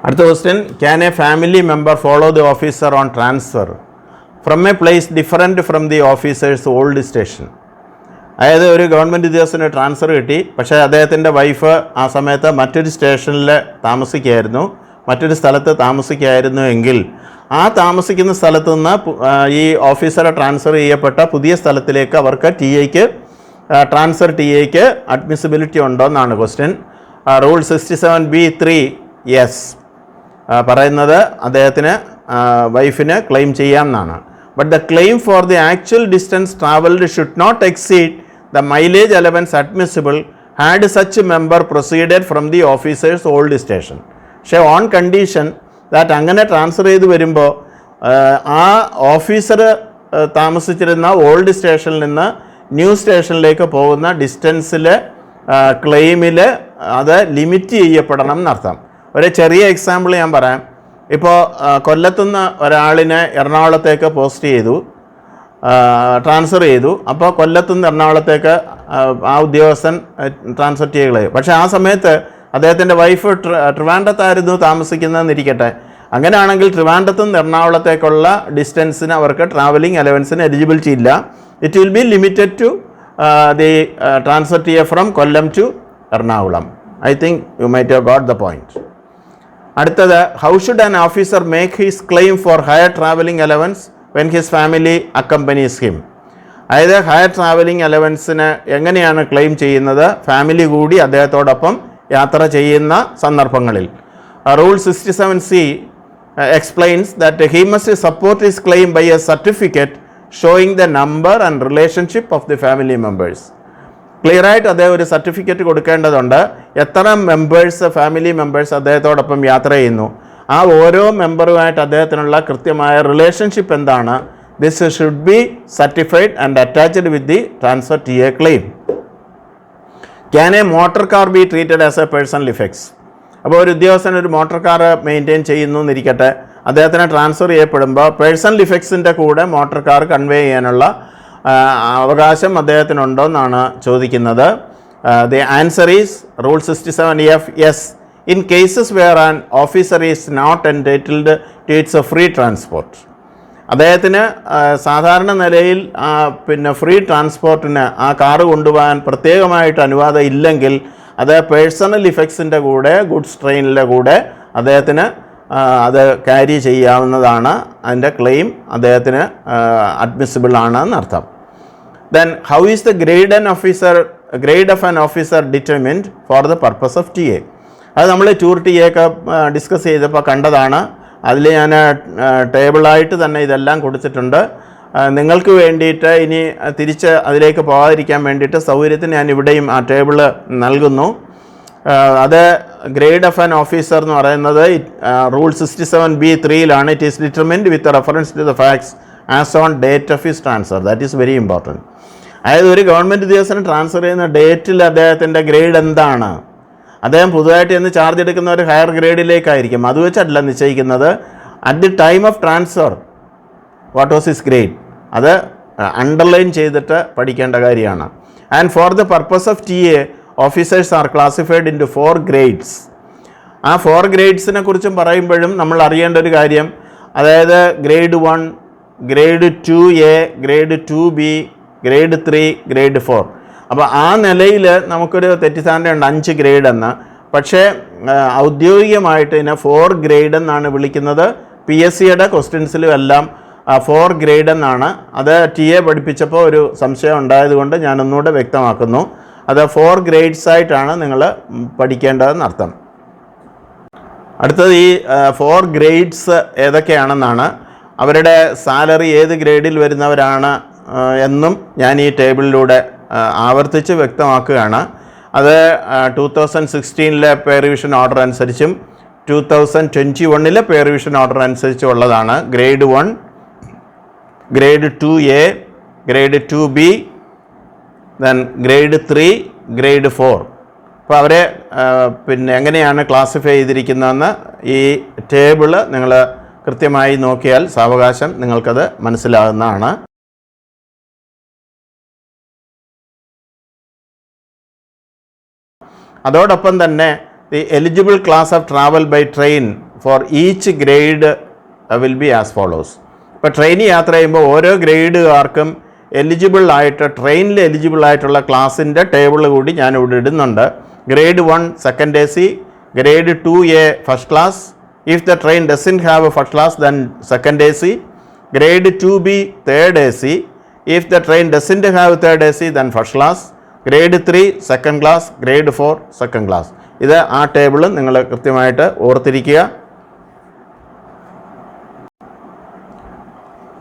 അടുത്ത question, can A family member follow the officer on transfer from A place different from the officer's old station? അതായത് ഒരു ഗവൺമെൻറ് ഉദ്യോഗസ്ഥന് ട്രാൻസ്ഫർ കിട്ടി, പക്ഷേ അദ്ദേഹത്തിൻ്റെ വൈഫ് ആ സമയത്ത് മറ്റൊരു സ്റ്റേഷനിൽ താമസിക്കുകയായിരുന്നു, മറ്റൊരു സ്ഥലത്ത് താമസിക്കുകയായിരുന്നു എങ്കിൽ ആ താമസിക്കുന്ന സ്ഥലത്തു നിന്ന് ഈ ഓഫീസറെ ട്രാൻസ്ഫർ ചെയ്യപ്പെട്ട പുതിയ സ്ഥലത്തിലേക്ക് അവർക്ക് ട്രാൻസ്ഫർ ടിഎക്ക് അഡ്മിസിബിലിറ്റി ഉണ്ടോ എന്നാണ് ക്വസ്റ്റ്യൻ. റൂൾ 67B(3) യെസ് പറയുന്നത് അദ്ദേഹത്തിന് വൈഫിന് ക്ലെയിം ചെയ്യാം എന്നാണ്. But the claim for the actual distance travelled should not exceed the mileage allowance admissible had such member proceeded from the officer's old station. പക്ഷേ on condition that അങ്ങനെ transfer ചെയ്ത് വരുമ്പോൾ ആ ഓഫീസർ താമസിച്ചിരുന്ന ഓൾഡ് സ്റ്റേഷനിൽ നിന്ന് ന്യൂ സ്റ്റേഷനിലേക്ക് പോകുന്ന ഡിസ്റ്റൻസിൽ ക്ലെയിമിൽ അത് ലിമിറ്റ് ചെയ്യപ്പെടണം എന്നർത്ഥം. ഒരു ചെറിയ എക്സാമ്പിൾ ഞാൻ പറയാം. ഇപ്പോൾ കൊല്ലത്തുനിന്ന് ഒരാളിനെ എറണാകുളത്തേക്ക് പോസ്റ്റ് ചെയ്തു, ട്രാൻസ്ഫർ ചെയ്തു. അപ്പോൾ കൊല്ലത്തുനിന്ന് എറണാകുളത്തേക്ക് ആ ഉദ്യോഗസ്ഥൻ ട്രാൻസ്ഫർ ചെയ്യുകയും, പക്ഷേ ആ സമയത്ത് അദ്ദേഹത്തിൻ്റെ വൈഫ് ട്രിവാൻഡ്രത്തായിരുന്നു താമസിക്കുന്നതെന്നിരിക്കട്ടെ. അങ്ങനെയാണെങ്കിൽ ട്രിവാൻഡ്രത്തു നിന്ന് എറണാകുളത്തേക്കുള്ള ഡിസ്റ്റൻസിന് അവർക്ക് ട്രാവലിംഗ് അലവൻസിന് എലിജിബിലിറ്റി ഇല്ല. It will be limited to the transfer TA from Kollam to Ernakulam. I think you might have got the point. അടുത്തത്, how should an officer make his claim for higher travelling allowance when his family accompanies him? അതായത് higher travelling അലവൻസിന് എങ്ങനെയാണ് claim ചെയ്യുന്നത്? Family കൂടി അദ്ദേഹത്തോടൊപ്പം യാത്ര ചെയ്യുന്ന സന്ദർഭങ്ങളിൽ. Rule 67C explains that he must support his claim by a certificate showing the number and relationship of the family members. Clear ആയിട്ട് അദ്ദേഹം ഒരു സർട്ടിഫിക്കറ്റ് കൊടുക്കേണ്ടതുണ്ട്. എത്ര ഫാമിലി മെമ്പേഴ്സ് അദ്ദേഹത്തോടൊപ്പം യാത്ര ചെയ്യുന്നു, ആ ഓരോ മെമ്പറുമായിട്ട് അദ്ദേഹത്തിനുള്ള കൃത്യമായ റിലേഷൻഷിപ്പ് എന്താണ്. This should be certified and attached with the transfer TA claim. Can A motor car B treated as A personal effects? അപ്പോൾ ഒരു ഉദ്യോഗസ്ഥൻ ഒരു മോട്ടോർ കാർ മെയിൻറ്റെയിൻ ചെയ്യുന്നു എന്നിരിക്കട്ടെ, അദ്ദേഹത്തിന് ട്രാൻസ്ഫർ ചെയ്യപ്പെടുമ്പോൾ പേഴ്സണൽ ഇഫക്ട്സിൻ്റെ കൂടെ മോട്ടോർ കാർ കൺവേ ചെയ്യാനുള്ള അവകാശം അദ്ദേഹത്തിനുണ്ടോ എന്നാണ് ചോദിക്കുന്നത്. The answer is rule 67F yes in cases where an officer is not entitled to its free transport. അദ്ദേഹത്തിന് സാധാരണ നിലയിൽ ഫ്രീ ട്രാൻസ്പോർട്ടിന് ആ കാറ് കൊണ്ടുപോകാൻ പ്രത്യേകമായിട്ട് അനുവാദം ഇല്ലെങ്കിൽ അത് പേഴ്സണൽ ഇഫക്ട്സിൻ്റെ കൂടെ ഗുഡ്സ് ട്രെയിനിൻ്റെ കൂടെ അദ്ദേഹത്തിന് അത് ക്യാരി ചെയ്യാവുന്നതാണ്. അതിൻ്റെ ക്ലെയിം അദ്ദേഹത്തിന് അഡ്മിസിബിൾ ആണ് എന്നർത്ഥം. Then how is the grade of an officer determined four the purpose of T A? അത് നമ്മൾ ടൂർ ടി എ ഒക്കെ ഡിസ്കസ് ചെയ്തപ്പോൾ കണ്ടതാണ്. അതിൽ ഞാൻ ടേബിളായിട്ട് തന്നെ ഇതെല്ലാം കൊടുത്തിട്ടുണ്ട്. നിങ്ങൾക്ക് വേണ്ടിയിട്ട് ഇനി തിരിച്ച് അതിലേക്ക് പോകാതിരിക്കാൻ വേണ്ടിയിട്ട് സൗകര്യത്തിന് ഞാൻ ഇവിടെയും ആ ടേബിള് നൽകുന്നു. അത് ഗ്രേഡ് ഓഫ് ആൻ ഓഫീസർ എന്ന് പറയുന്നത് റൂൾ 67B(3)ലാണ്. It is determined with reference to the facts as on date of his transfer. That is very important. അതായത് ഒരു ഗവൺമെൻറ് ഉദ്യോഗസ്ഥന് ട്രാൻസ്ഫർ ചെയ്യുന്ന ഡേറ്റിൽ അദ്ദേഹത്തിൻ്റെ ഗ്രേഡ് എന്താണ്, അദ്ദേഹം പുതുതായിട്ട് എന്ന് ചാർജ് എടുക്കുന്ന ഒരു ഹയർ ഗ്രേഡിലേക്കായിരിക്കും. അത് വെച്ചല്ല നിശ്ചയിക്കുന്നത്. At the time of transfer what was his grade, അത് അണ്ടർലൈൻ ചെയ്തിട്ട് പഠിക്കേണ്ട കാര്യമാണ്. And for the purpose of TA, officers are classified into 4 grades. ആ 4 gradesനെ കുറിച്ചും പറയുമ്പോഴും നമ്മൾ അറിയേണ്ട ഒരു കാര്യം, അതായത് grade 1, grade 2A, grade 2B, grade 3, grade 4. അപ്പോൾ ആ നിലയിൽ നമുക്കൊരു തെറ്റിദ്ധാരണയുണ്ട് 5 ഗ്രേഡ് എന്ന്. പക്ഷേ ഔദ്യോഗികമായിട്ട് ഇതിനെ 4 grade എന്നാണ് വിളിക്കുന്നത്. PSCയുടെ ക്വസ്റ്റ്യൻസിലും എല്ലാം 4 grade എന്നാണ്. അത് TA പഠിപ്പിച്ചപ്പോൾ ഒരു സംശയം ഉണ്ടായതുകൊണ്ട് ഞാനൊന്നുകൂടെ വ്യക്തമാക്കുന്നു. അത് 4 grades ആയിട്ടാണ് നിങ്ങൾ പഠിക്കേണ്ടതെന്നർത്ഥം. അടുത്തത് ഈ 4 grades ഏതൊക്കെയാണെന്നാണ്, അവരുടെ സാലറി ഏത് ഗ്രേഡിൽ വരുന്നവരാണ് എന്നും ഞാൻ ഈ ടേബിളിലൂടെ ആവർത്തിച്ച് വ്യക്തമാക്കുകയാണ്. അത് 2016 പേ റിവിഷൻ ഓർഡർ അനുസരിച്ചും 2021 പേ റിവിഷൻ ഓർഡർ അനുസരിച്ചും ഉള്ളതാണ്. Grade 1, grade 2A, grade 2B, then grade 3, grade 4. അപ്പോൾ അവരെ പിന്നെ എങ്ങനെയാണ് ക്ലാസിഫൈ ചെയ്തിരിക്കുന്നതെന്ന് ഈ ടേബിള് നിങ്ങൾ കൃത്യമായി നോക്കിയാൽ സാവകാശം നിങ്ങൾക്കത് മനസ്സിലാകുന്നതാണ്. അതോടൊപ്പം തന്നെ the eligible class of travel by train for each grade will be as follows. ഇപ്പോൾ ട്രെയിനിൽ യാത്ര ചെയ്യുമ്പോൾ ഓരോ ഗ്രേഡുകാർക്കും എലിജിബിൾ ആയിട്ട് ട്രെയിനിൽ എലിജിബിൾ ആയിട്ടുള്ള ക്ലാസിൻ്റെ ടേബിൾ കൂടി ഞാനിവിടെ ഇടുന്നുണ്ട്. Grade 1 second AC, grade 2A first class. If the train doesn't have A first class then second AC. Grade 2B third AC. If the train doesn't have third AC then first class. Grade 3 second class, grade 4 second class. ഇത് ആ table നിങ്ങൾ കൃത്യമായിട്ട് ഓർത്തിരിക്കുക.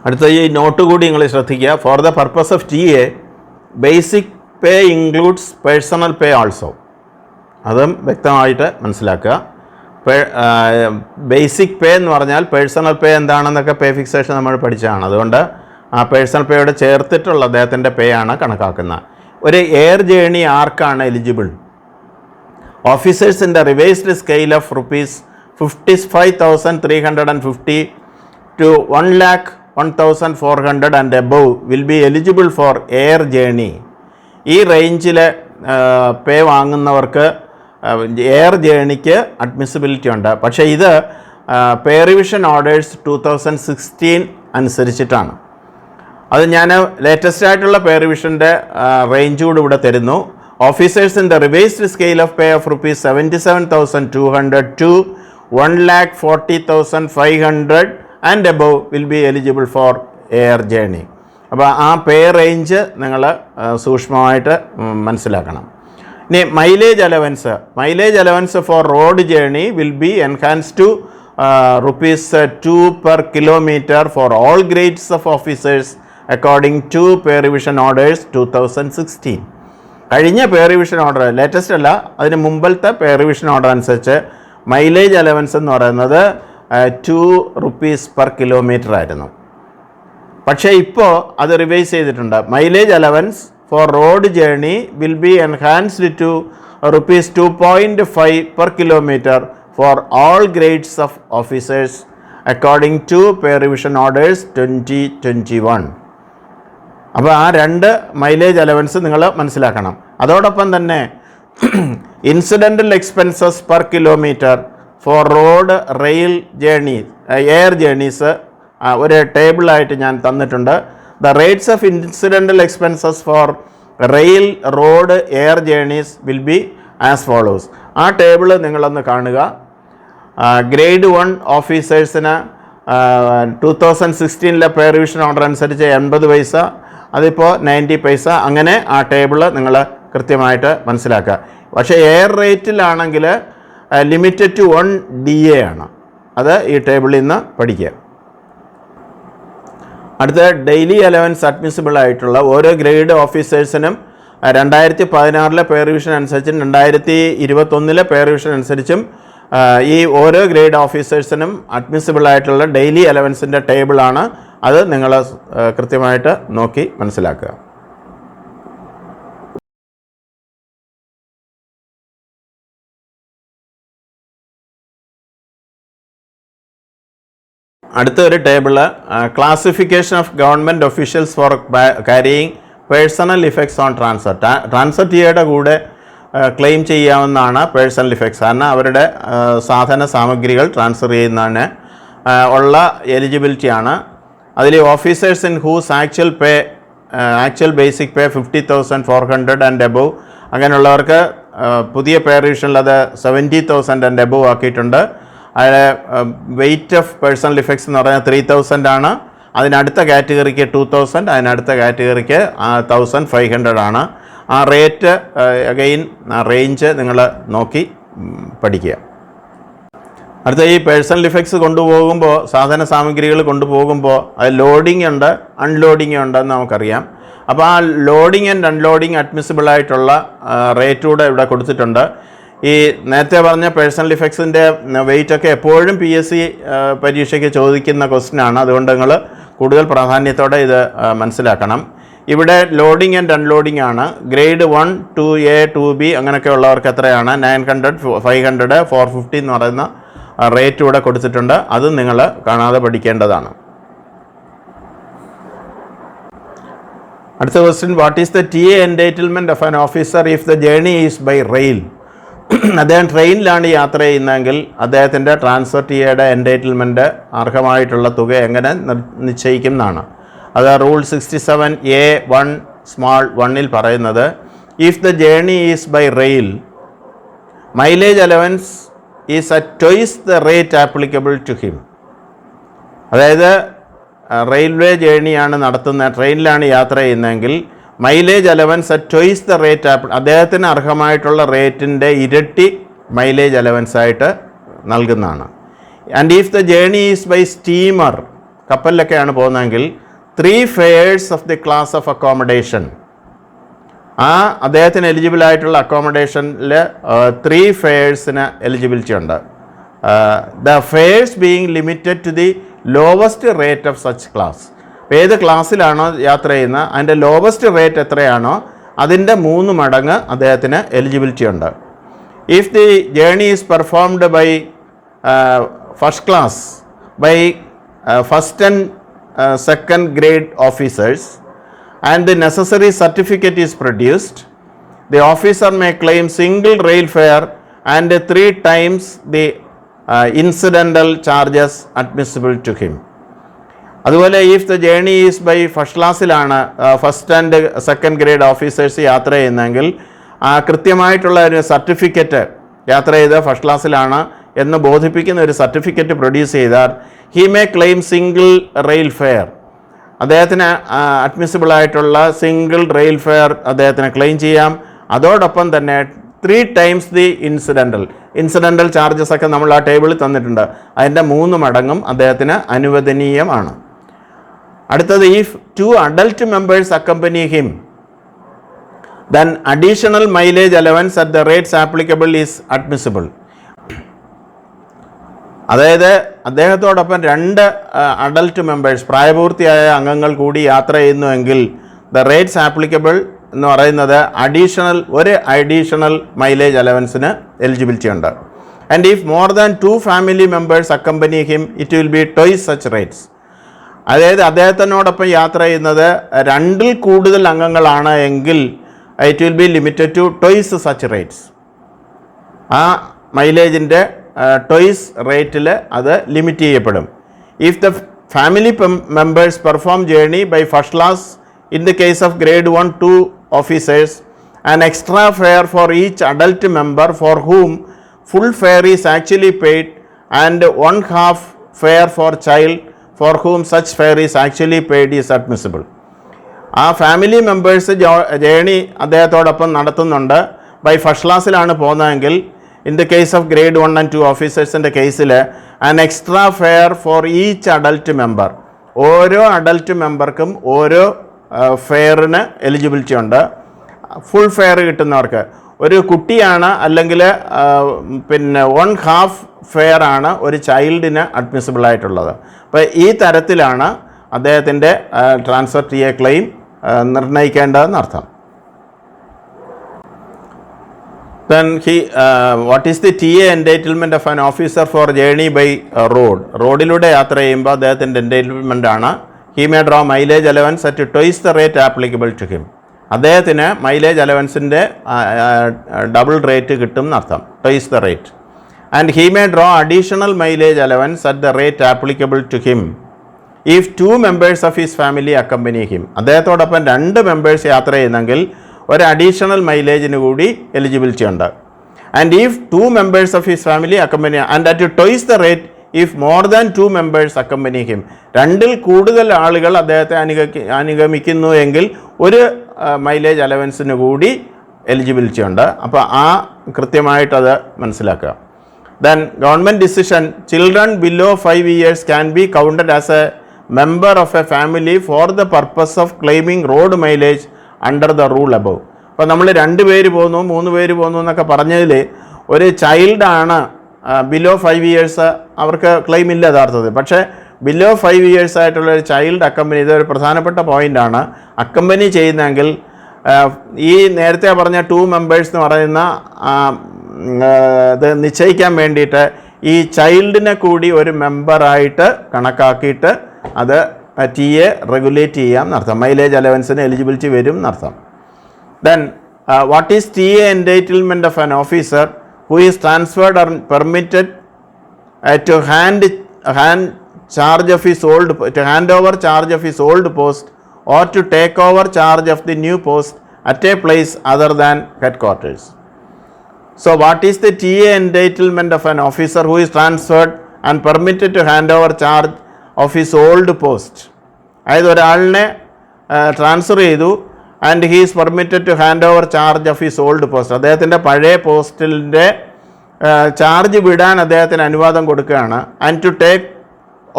അടുത്ത ഈ not കൂടി നിങ്ങൾ ശ്രദ്ധിക്കുക. Four the purpose of TA, basic pay includes personal pay also. അതും വ്യക്തമായിട്ട് മനസ്സിലാക്കുക. ബേസിക് പേ എന്ന് പറഞ്ഞാൽ പേഴ്സണൽ പേ എന്താണെന്നൊക്കെ പേ ഫിക്സേഷൻ നമ്മൾ പഠിച്ചതാണ്. അതുകൊണ്ട് ആ പേഴ്സണൽ പേയോട് ചേർത്തിട്ടുള്ള അദ്ദേഹത്തിൻ്റെ പേ ആണ് കണക്കാക്കുന്നത്. ഒരു എയർ ജേണി ആർക്കാണ് എലിജിബിൾ? ഓഫീസേഴ്സിൻ്റെ revised scale of ₹55,350 to 1,01,400 and above will be eligible for air journey. ഈ റേഞ്ചിൽ പേ വാങ്ങുന്നവർക്ക് എയർ ജേണിക്ക് അഡ്മിസിബിലിറ്റി ഉണ്ട്. പക്ഷേ ഇത് പേ റിവിഷൻ ഓർഡേഴ്സ് 2016 അനുസരിച്ചിട്ടാണ്. അത് ഞാൻ ലേറ്റസ്റ്റ് ആയിട്ടുള്ള പേ റിവിഷൻ്റെ റേഞ്ച് കൂടി ഇവിടെ തരുന്നു. ഓഫീസേഴ്സിൻ്റെ revised scale of pay of ₹77,200 to 1,40,500 and above will be eligible for air journey. അപ്പോൾ ആ പേ റേഞ്ച് നിങ്ങൾ സൂക്ഷ്മമായിട്ട് മനസ്സിലാക്കണം. ഇനി mileage allowance for road journey will be enhance to ₹2 per kilometer for all grades of officers according to pay revision orders 2016. കഴിഞ്ഞ പേ revision order, latest അല്ല, അതിന് മുമ്പത്തെ പേ റിവിഷൻ ഓർഡർ അനുസരിച്ച് മൈലേജ് അലവൻസ് എന്ന് പറയുന്നത് ₹2 per kilometer ആയിരുന്നു. പക്ഷേ ഇപ്പോൾ അത് റിവൈസ് ചെയ്തിട്ടുണ്ട്. Mileage allowance for road journey will be enhanced to ₹2.5 per kilometer for all grades of officers according to pay revision orders 2021. അപ്പോൾ ആ 2 മൈലേജ് അലവൻസ് നിങ്ങൾ മനസ്സിലാക്കണം. അതോടൊപ്പം തന്നെ incidental expenses per kilometre for road rail journey air journeys ഒരു ടേബിളായിട്ട് ഞാൻ തന്നിട്ടുണ്ട്. The rates of incidental expenses for rail road air journeys will be as follows. ആ ടേബിൾ നിങ്ങളൊന്ന് കാണുക. ഗ്രേഡ് 1 ഓഫീസേഴ്സിന് 2016 പേ റിവിഷൻ ഓർഡർ അനുസരിച്ച് 80 പൈസ, അതിപ്പോൾ 90 പൈസ. അങ്ങനെ ആ ടേബിൾ നിങ്ങൾ കൃത്യമായിട്ട് മനസ്സിലാക്കുക. പക്ഷേ എയർ റേറ്റിലാണെങ്കിൽ ലിമിറ്റഡ് ടു 1 DA ആണ്. അത് ഈ ടേബിളിൽ നിന്ന് പഠിക്കുക. അടുത്ത ഡെയിലി അലവൻസ് അഡ്മിസിബിൾ ആയിട്ടുള്ള ഓരോ ഗ്രേഡ് ഓഫീസേഴ്സിനും 2016 പേ റിവിഷൻ അനുസരിച്ചും 2021 പേ റിവിഷൻ അനുസരിച്ചും ഈ ഓരോ ഗ്രേഡ് ഓഫീസേഴ്സിനും അഡ്മിസിബിൾ ആയിട്ടുള്ള ഡെയിലി അലവൻസിൻ്റെ ടേബിളാണ്. അത് നിങ്ങൾ കൃത്യമായിട്ട് നോക്കി മനസ്സിലാക്കുക. അടുത്തൊരു table classification of government officials four carrying personal effects on transfer. Transfer ടിയുടെ കൂടെ ക്ലെയിം ചെയ്യാവുന്നതാണ് പേഴ്സണൽ ഇഫക്ട്സ്. കാരണം അവരുടെ സാധന സാമഗ്രികൾ ട്രാൻസ്ഫർ ചെയ്യുന്നതിന് ഉള്ള എലിജിബിലിറ്റിയാണ്. അതിൽ officers in whose actual basic pay 50,400 and above, അങ്ങനെയുള്ളവർക്ക് പുതിയ പേ റിവിഷനിൽ അത് 70,000 ആൻഡ് എബവ് ആക്കിയിട്ടുണ്ട്. അതിലെ വെയ്റ്റ് ഓഫ് പേഴ്സണൽ ഇഫക്ട്സ് എന്ന് പറഞ്ഞാൽ 3,000 ആണ്. അതിനടുത്ത കാറ്റഗറിക്ക് 2,000, അതിനടുത്ത കാറ്റഗറിക്ക് 1,500 ആണ്. ആ റേറ്റ് അഗെയിൻ റേഞ്ച് നിങ്ങൾ നോക്കി പഠിക്കുക. അടുത്ത ഈ പേഴ്സണൽ ഇഫക്ട്സ് കൊണ്ടുപോകുമ്പോൾ, സാധന സാമഗ്രികൾ കൊണ്ടുപോകുമ്പോൾ അത് ലോഡിംഗ് ഉണ്ട്, അൺലോഡിംഗ് ഉണ്ടെന്ന് നമുക്കറിയാം. അപ്പോൾ ആ ലോഡിംഗ് ആൻഡ് അൺലോഡിംഗ് അഡ്മിസിബിളായിട്ടുള്ള റേറ്റ് കൂടെ ഇവിടെ കൊടുത്തിട്ടുണ്ട്. ഈ നേരത്തെ പറഞ്ഞ പേഴ്സണൽ ഇഫക്ട്സിൻ്റെ വെയിറ്റൊക്കെ എപ്പോഴും PSC പരീക്ഷയ്ക്ക് ചോദിക്കുന്ന ക്വസ്റ്റ്യനാണ്. അതുകൊണ്ട് നിങ്ങൾ കൂടുതൽ പ്രാധാന്യത്തോടെ ഇത് മനസ്സിലാക്കണം. ഇവിടെ ലോഡിംഗ് ആൻഡ് അൺലോഡിംഗ് ആണ്. ഗ്രേഡ് 1, 2A, 2B അങ്ങനെയൊക്കെ ഉള്ളവർക്ക് എത്രയാണ് 900, 500, 450 എന്ന് പറയുന്ന റേറ്റ് ഇവിടെ കൊടുത്തിട്ടുണ്ട്. അത് നിങ്ങൾ കാണാതെ പഠിക്കേണ്ടതാണ്. അടുത്ത question, what is the TA entitlement of an officer if the journey is by rail? അദ്ദേഹം ട്രെയിനിലാണ് യാത്ര ചെയ്യുന്നതെങ്കിൽ അദ്ദേഹത്തിൻ്റെ ട്രാൻസ്ഫർ ടിയുടെ എൻടൈറ്റിൽമെൻറ്റ് അർഹമായിട്ടുള്ള തുക എങ്ങനെ നിശ്ചയിക്കും എന്നാണ്. അത് റൂൾ 67A(1)(1) പറയുന്നത്, if the journey is by rail mileage allowance is at twice the rate applicable to him. അതായത് റെയിൽവേ ജേർണിയാണ് നടത്തുന്നത്, ട്രെയിനിലാണ് യാത്ര ചെയ്യുന്നതെങ്കിൽ mileage allowance at twice the rate അദ്ദേഹത്തിന് അർഹമായിട്ടുള്ള റേറ്റിൻ്റെ ഇരട്ടി മൈലേജ് അലവൻസ് ആയിട്ട് നൽകുന്നതാണ്. And if the journey is by steamer, കപ്പലിലൊക്കെയാണ് പോകുന്നതെങ്കിൽ 3 fares of the class of accommodation, ആ അദ്ദേഹത്തിന് എലിജിബിൾ ആയിട്ടുള്ള അക്കോമഡേഷനിൽ 3 ഫെയേഴ്സിന് എലിജിബിലിറ്റി ഉണ്ട്. The fares being limited to the lowest rate of such class. ഏത് ക്ലാസ്സിലാണോ യാത്ര ചെയ്യുന്നത് അതിൻ്റെ ലോവസ്റ്റ് റേറ്റ് എത്രയാണോ അതിൻ്റെ 3 മടങ്ങ് അദ്ദേഹത്തിന് എലിജിബിലിറ്റി ഉണ്ട്. If the journey is performed by first class by first and second grade officers and the necessary certificate is produced, the officer may claim single rail fare and 3 times the incidental charges admissible to him. അതുപോലെ if the journey is by first ക്ലാസ്സിലാണ് first and second grade officers യാത്ര ചെയ്യുന്നതെങ്കിൽ കൃത്യമായിട്ടുള്ള ഒരു certificate, യാത്ര ചെയ്ത് first ക്ലാസ്സിലാണ് എന്ന് ബോധിപ്പിക്കുന്ന ഒരു സർട്ടിഫിക്കറ്റ് പ്രൊഡ്യൂസ് ചെയ്താൽ he may claim single rail fare, അദ്ദേഹത്തിന് അഡ്മിസിബിൾ ആയിട്ടുള്ള സിംഗിൾ റെയിൽ ഫെയർ അദ്ദേഹത്തിന് ക്ലെയിം ചെയ്യാം. അതോടൊപ്പം തന്നെ 3 ടൈംസ് ദി ഇൻസിഡൻ്റൽ ചാർജസ് ഒക്കെ നമ്മൾ ആ ടേബിളിൽ തന്നിട്ടുണ്ട്, അതിൻ്റെ 3 മടങ്ങും അദ്ദേഹത്തിന് അനുവദനീയമാണ്. അടുത്തത്, if 2 adult members accompany him then additional mileage allowance at the rates applicable is admissible. അതായത് അദ്ദേഹത്തോടൊപ്പം 2 അഡൽട്ട് മെമ്പേഴ്സ്, പ്രായപൂർത്തിയായ അംഗങ്ങൾ കൂടി യാത്ര ചെയ്യുന്നുവെങ്കിൽ ദ റേറ്റ്സ് ആപ്ലിക്കബിൾ എന്ന് പറയുന്നത് ഒരു അഡീഷണൽ മൈലേജ് അലവൻസിന് എലിജിബിലിറ്റി ഉണ്ട്. And if more than 2 family members accompany him it will be twice such rates. അതായത് അദ്ദേഹത്തിനോടൊപ്പം യാത്ര ചെയ്യുന്നത് 2ൽ കൂടുതൽ അംഗങ്ങളാണ് എങ്കിൽ it will be limited to twice such rates. ആ മൈലേജിൻ്റെ ട്വൈസ് റേറ്റിൽ അത് ലിമിറ്റ് ചെയ്യപ്പെടും. If the family members perform journey by first class in the case of grade 1, 2 officers an extra fare for each adult member for whom full fare is actually paid and 1/2 fare for child for whom such fare is actually paid is admissible. ആ family members journey അദ്ദേഹത്തോടൊപ്പം നടത്തുന്നുണ്ട്, by first ക്ലാസ്സിലാണ് പോകുന്നതെങ്കിൽ in the case of grade 1 and 2 ഓഫീസേഴ്സിൻ്റെ കേസിൽ an extra fare for each adult member, ഓരോ adult മെമ്പർക്കും ഓരോ ഫെയറിന് എലിജിബിലിറ്റി ഉണ്ട്. ഫുൾ ഫെയർ കിട്ടുന്നവർക്ക്. ഒരു കുട്ടിയാണ് അല്ലെങ്കിൽ പിന്നെ 1/2 ഫെയർ ആണ് ഒരു ചൈൽഡിന് അഡ്മിസിബിൾ ആയിട്ടുള്ളത്. അപ്പോൾ ഈ തരത്തിലാണ് അദ്ദേഹത്തിൻ്റെ ട്രാൻസ്ഫർ TA ക്ലെയിം നിർണ്ണയിക്കേണ്ടതെന്ന് അർത്ഥം. Then what is the TA entitlement of an officer for journey by road? റോഡിലൂടെ യാത്ര ചെയ്യുമ്പോൾ അദ്ദേഹത്തിൻ്റെ എൻറ്റൈറ്റിൽമെൻ്റ് ആണ് he may draw mileage allowance at twice the rate applicable to him. അദ്ദേഹത്തിന് മൈലേജ് അലവൻസിൻ്റെ ഡബിൾ റേറ്റ് കിട്ടും എന്നർത്ഥം, twice the rate. And he may draw additional mileage allowance at the rate applicable to him if 2 members of his family accompany him. അദ്ദേഹത്തോടൊപ്പം 2 members യാത്ര ചെയ്യുന്നെങ്കിൽ ഒരു additional മൈലേജിന് കൂടി eligibility ഉണ്ട്. And if 2 members of his family accompany and at twice the rate if more than 2 members accompany him. 2-ൽ കൂടുതൽ ആളുകൾ അദ്ദേഹത്തെ അനുഗമിക്കുന്നു എങ്കിൽ ഒരു മൈലേജ് അലവൻസിന് കൂടി എലിജിബിലിറ്റി ഉണ്ട്. അപ്പോൾ കൃത്യമായിട്ടത് മനസ്സിലാക്കുക. Then government decision, children below 5 years can be counted as a member of a family for the purpose of claiming road mileage under the rule above. അപ്പോൾ നമ്മൾ 2 പേര് പോകുന്നു 3 പേര് പോകുന്നു എന്നൊക്കെ പറഞ്ഞതിൽ ഒരു ചൈൽഡാണ് ബിലോ 5 ഇയേഴ്സ് അവർക്ക് ക്ലെയിം ഇല്ല യഥാർത്ഥത്തിൽ. പക്ഷേ ബിലോ 5 ഇയേഴ്സ് ആയിട്ടുള്ള ഒരു ചൈൽഡ് അക്കമ്പനി, ഇതൊരു പ്രധാനപ്പെട്ട പോയിൻ്റാണ്. അക്കമ്പനി ചെയ്യുന്നതെങ്കിൽ ഈ നേരത്തെ പറഞ്ഞ 2 members എന്ന് പറയുന്ന ഇത് നിശ്ചയിക്കാൻ വേണ്ടിയിട്ട് ഈ ചൈൽഡിനെ കൂടി ഒരു മെമ്പറായിട്ട് കണക്കാക്കിയിട്ട് അത് TA റെഗുലേറ്റ് ചെയ്യാം എന്നർത്ഥം, മൈലേജ് അലവൻസിന് എലിജിബിലിറ്റി വരും എന്നർത്ഥം. Then what is TA entitlement of an officer who is transferred or permitted to hand over charge of his old post or to take over charge of the new post at a place other than headquarters. So what is the TA entitlement of an officer who is transferred and permitted to hand over charge of his old post? അതായത് ഒരാളിനെ transfer ചെയ്തു and he is permitted to hand over charge of his old post. അദ്ദേഹത്തിൻ്റെ പഴയ പോസ്റ്റിൻ്റെ charge വിടാൻ അദ്ദേഹത്തിന് അനുവാദം കൊടുക്കുകയാണ്. And to take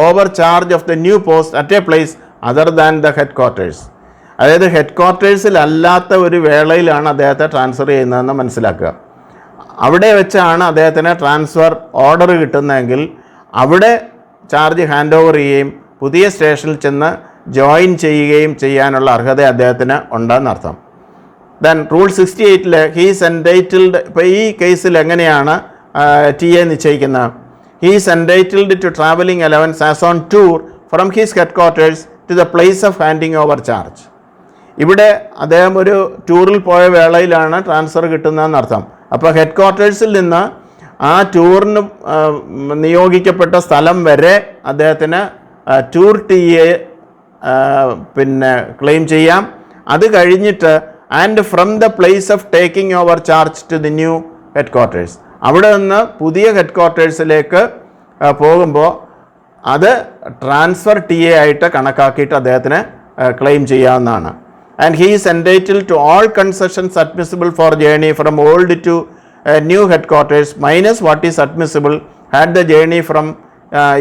over charge of the new post at a place other than the head quarters. അതായത് ഹെഡ് ക്വാർട്ടേഴ്സിലല്ലാത്ത ഒരു വേളയിലാണ് അദ്ദേഹത്തെ ട്രാൻസ്ഫർ ചെയ്യുന്നതെന്ന് മനസ്സിലാക്കുക. അവിടെ വെച്ചാണ് അദ്ദേഹത്തിന് ട്രാൻസ്ഫർ ഓർഡർ കിട്ടുന്നതെങ്കിൽ അവിടെ ചാർജ് ഹാൻഡ് ഓവർ ചെയ്യുകയും പുതിയ സ്റ്റേഷനിൽ ചെന്ന് ജോയിൻ ചെയ്യുകയും ചെയ്യാനുള്ള അർഹത അദ്ദേഹത്തിന് ഉണ്ടെന്നർത്ഥം. ദെൻ റൂൾ 68 ഹീസ് എൻറ്റൈറ്റിൽഡ്, ഇപ്പോൾ ഈ കേസിൽ എങ്ങനെയാണ് TA നിശ്ചയിക്കുന്നത്? He's entitled to travelling allowance as on tour from his headquarters to the place of handing over charge. ഇവിടെ അദ്ദേഹം ഒരു ടൂറിൽ പോയ വേളയിലാണ് ട്രാൻസ്ഫർ കിട്ടുന്നതെന്നർത്ഥം. അപ്പോൾ ഹെഡ് ക്വാർട്ടേഴ്സിൽ നിന്ന് ആ ടൂറിന് നിയോഗിക്കപ്പെട്ട സ്ഥലം വരെ അദ്ദേഹത്തിന് ടൂർ TA പിന്നെ ക്ലെയിം ചെയ്യാം. അത് കഴിഞ്ഞിട്ട് and from the place of taking over charge to the new head quarters, അവിടെ നിന്ന് പുതിയ ഹെഡ് ക്വാർട്ടേഴ്സിലേക്ക് പോകുമ്പോൾ അത് ട്രാൻസ്ഫർ TA ആയിട്ട് കണക്കാക്കിയിട്ട് അദ്ദേഹത്തിന് ക്ലെയിം ചെയ്യാവുന്നതാണ്. And he is entitled to all concessions admissible for journey from old to new head quarters minus what is admissible had the journey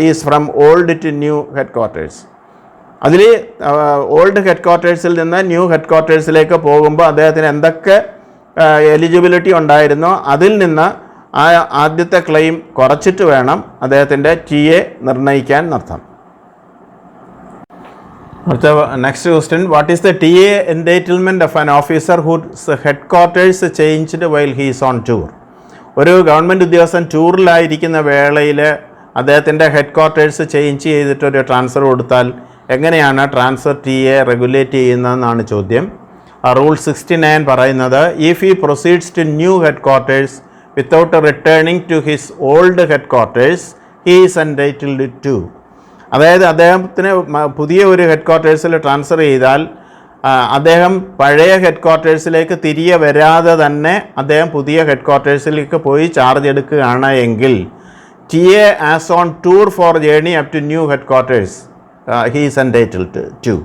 is from old to new head quarters. അതിൽ old ഹെഡ് ക്വാർട്ടേഴ്സിൽ നിന്ന് new head ക്വാർട്ടേഴ്സിലേക്ക് പോകുമ്പോൾ അദ്ദേഹത്തിന് എന്തൊക്കെ eligibility ഉണ്ടായിരുന്നോ അതിൽ നിന്ന് ആ ആദ്യത്തെ ക്ലെയിം കുറച്ചിട്ട് വേണം അദ്ദേഹത്തിൻ്റെ TA നിർണ്ണയിക്കാൻ എന്നർത്ഥം. അടുത്ത next question, what is the TA entitlement of an officer whose headquarters changed while he is on tour? ഒരു ഗവൺമെൻറ് ഉദ്യോഗസ്ഥൻ ടൂറിലായിരിക്കുന്ന വേളയിൽ അദ്ദേഹത്തിൻ്റെ ഹെഡ് ക്വാർട്ടേഴ്സ് ചേഞ്ച് ചെയ്തിട്ടൊരു ട്രാൻസ്ഫർ കൊടുത്താൽ എങ്ങനെയാണ് ട്രാൻസ്ഫർ TA റെഗുലേറ്റ് ചെയ്യുന്നതെന്നാണ് ചോദ്യം. റൂൾ 69 പറയുന്നത്, if he proceeds to new head quarters without returning to his old headquarters he is entitled to. അതായത് അദ്ദേഹത്തിന് പുതിയ ഒരു ഹെഡ് ക്വാർട്ടേഴ്സിൽ ട്രാൻസ്ഫർ ചെയ്താൽ അദ്ദേഹം പഴയ ഹെഡ് ക്വാർട്ടേഴ്സിലേക്ക് തിരികെ വരാതെ തന്നെ അദ്ദേഹം പുതിയ ഹെഡ് ക്വാർട്ടേഴ്സിലേക്ക് പോയി ചാർജ് എടുക്കുകയാണ് എങ്കിൽ TA as on tour for journey up to new head quarters he is entitled to.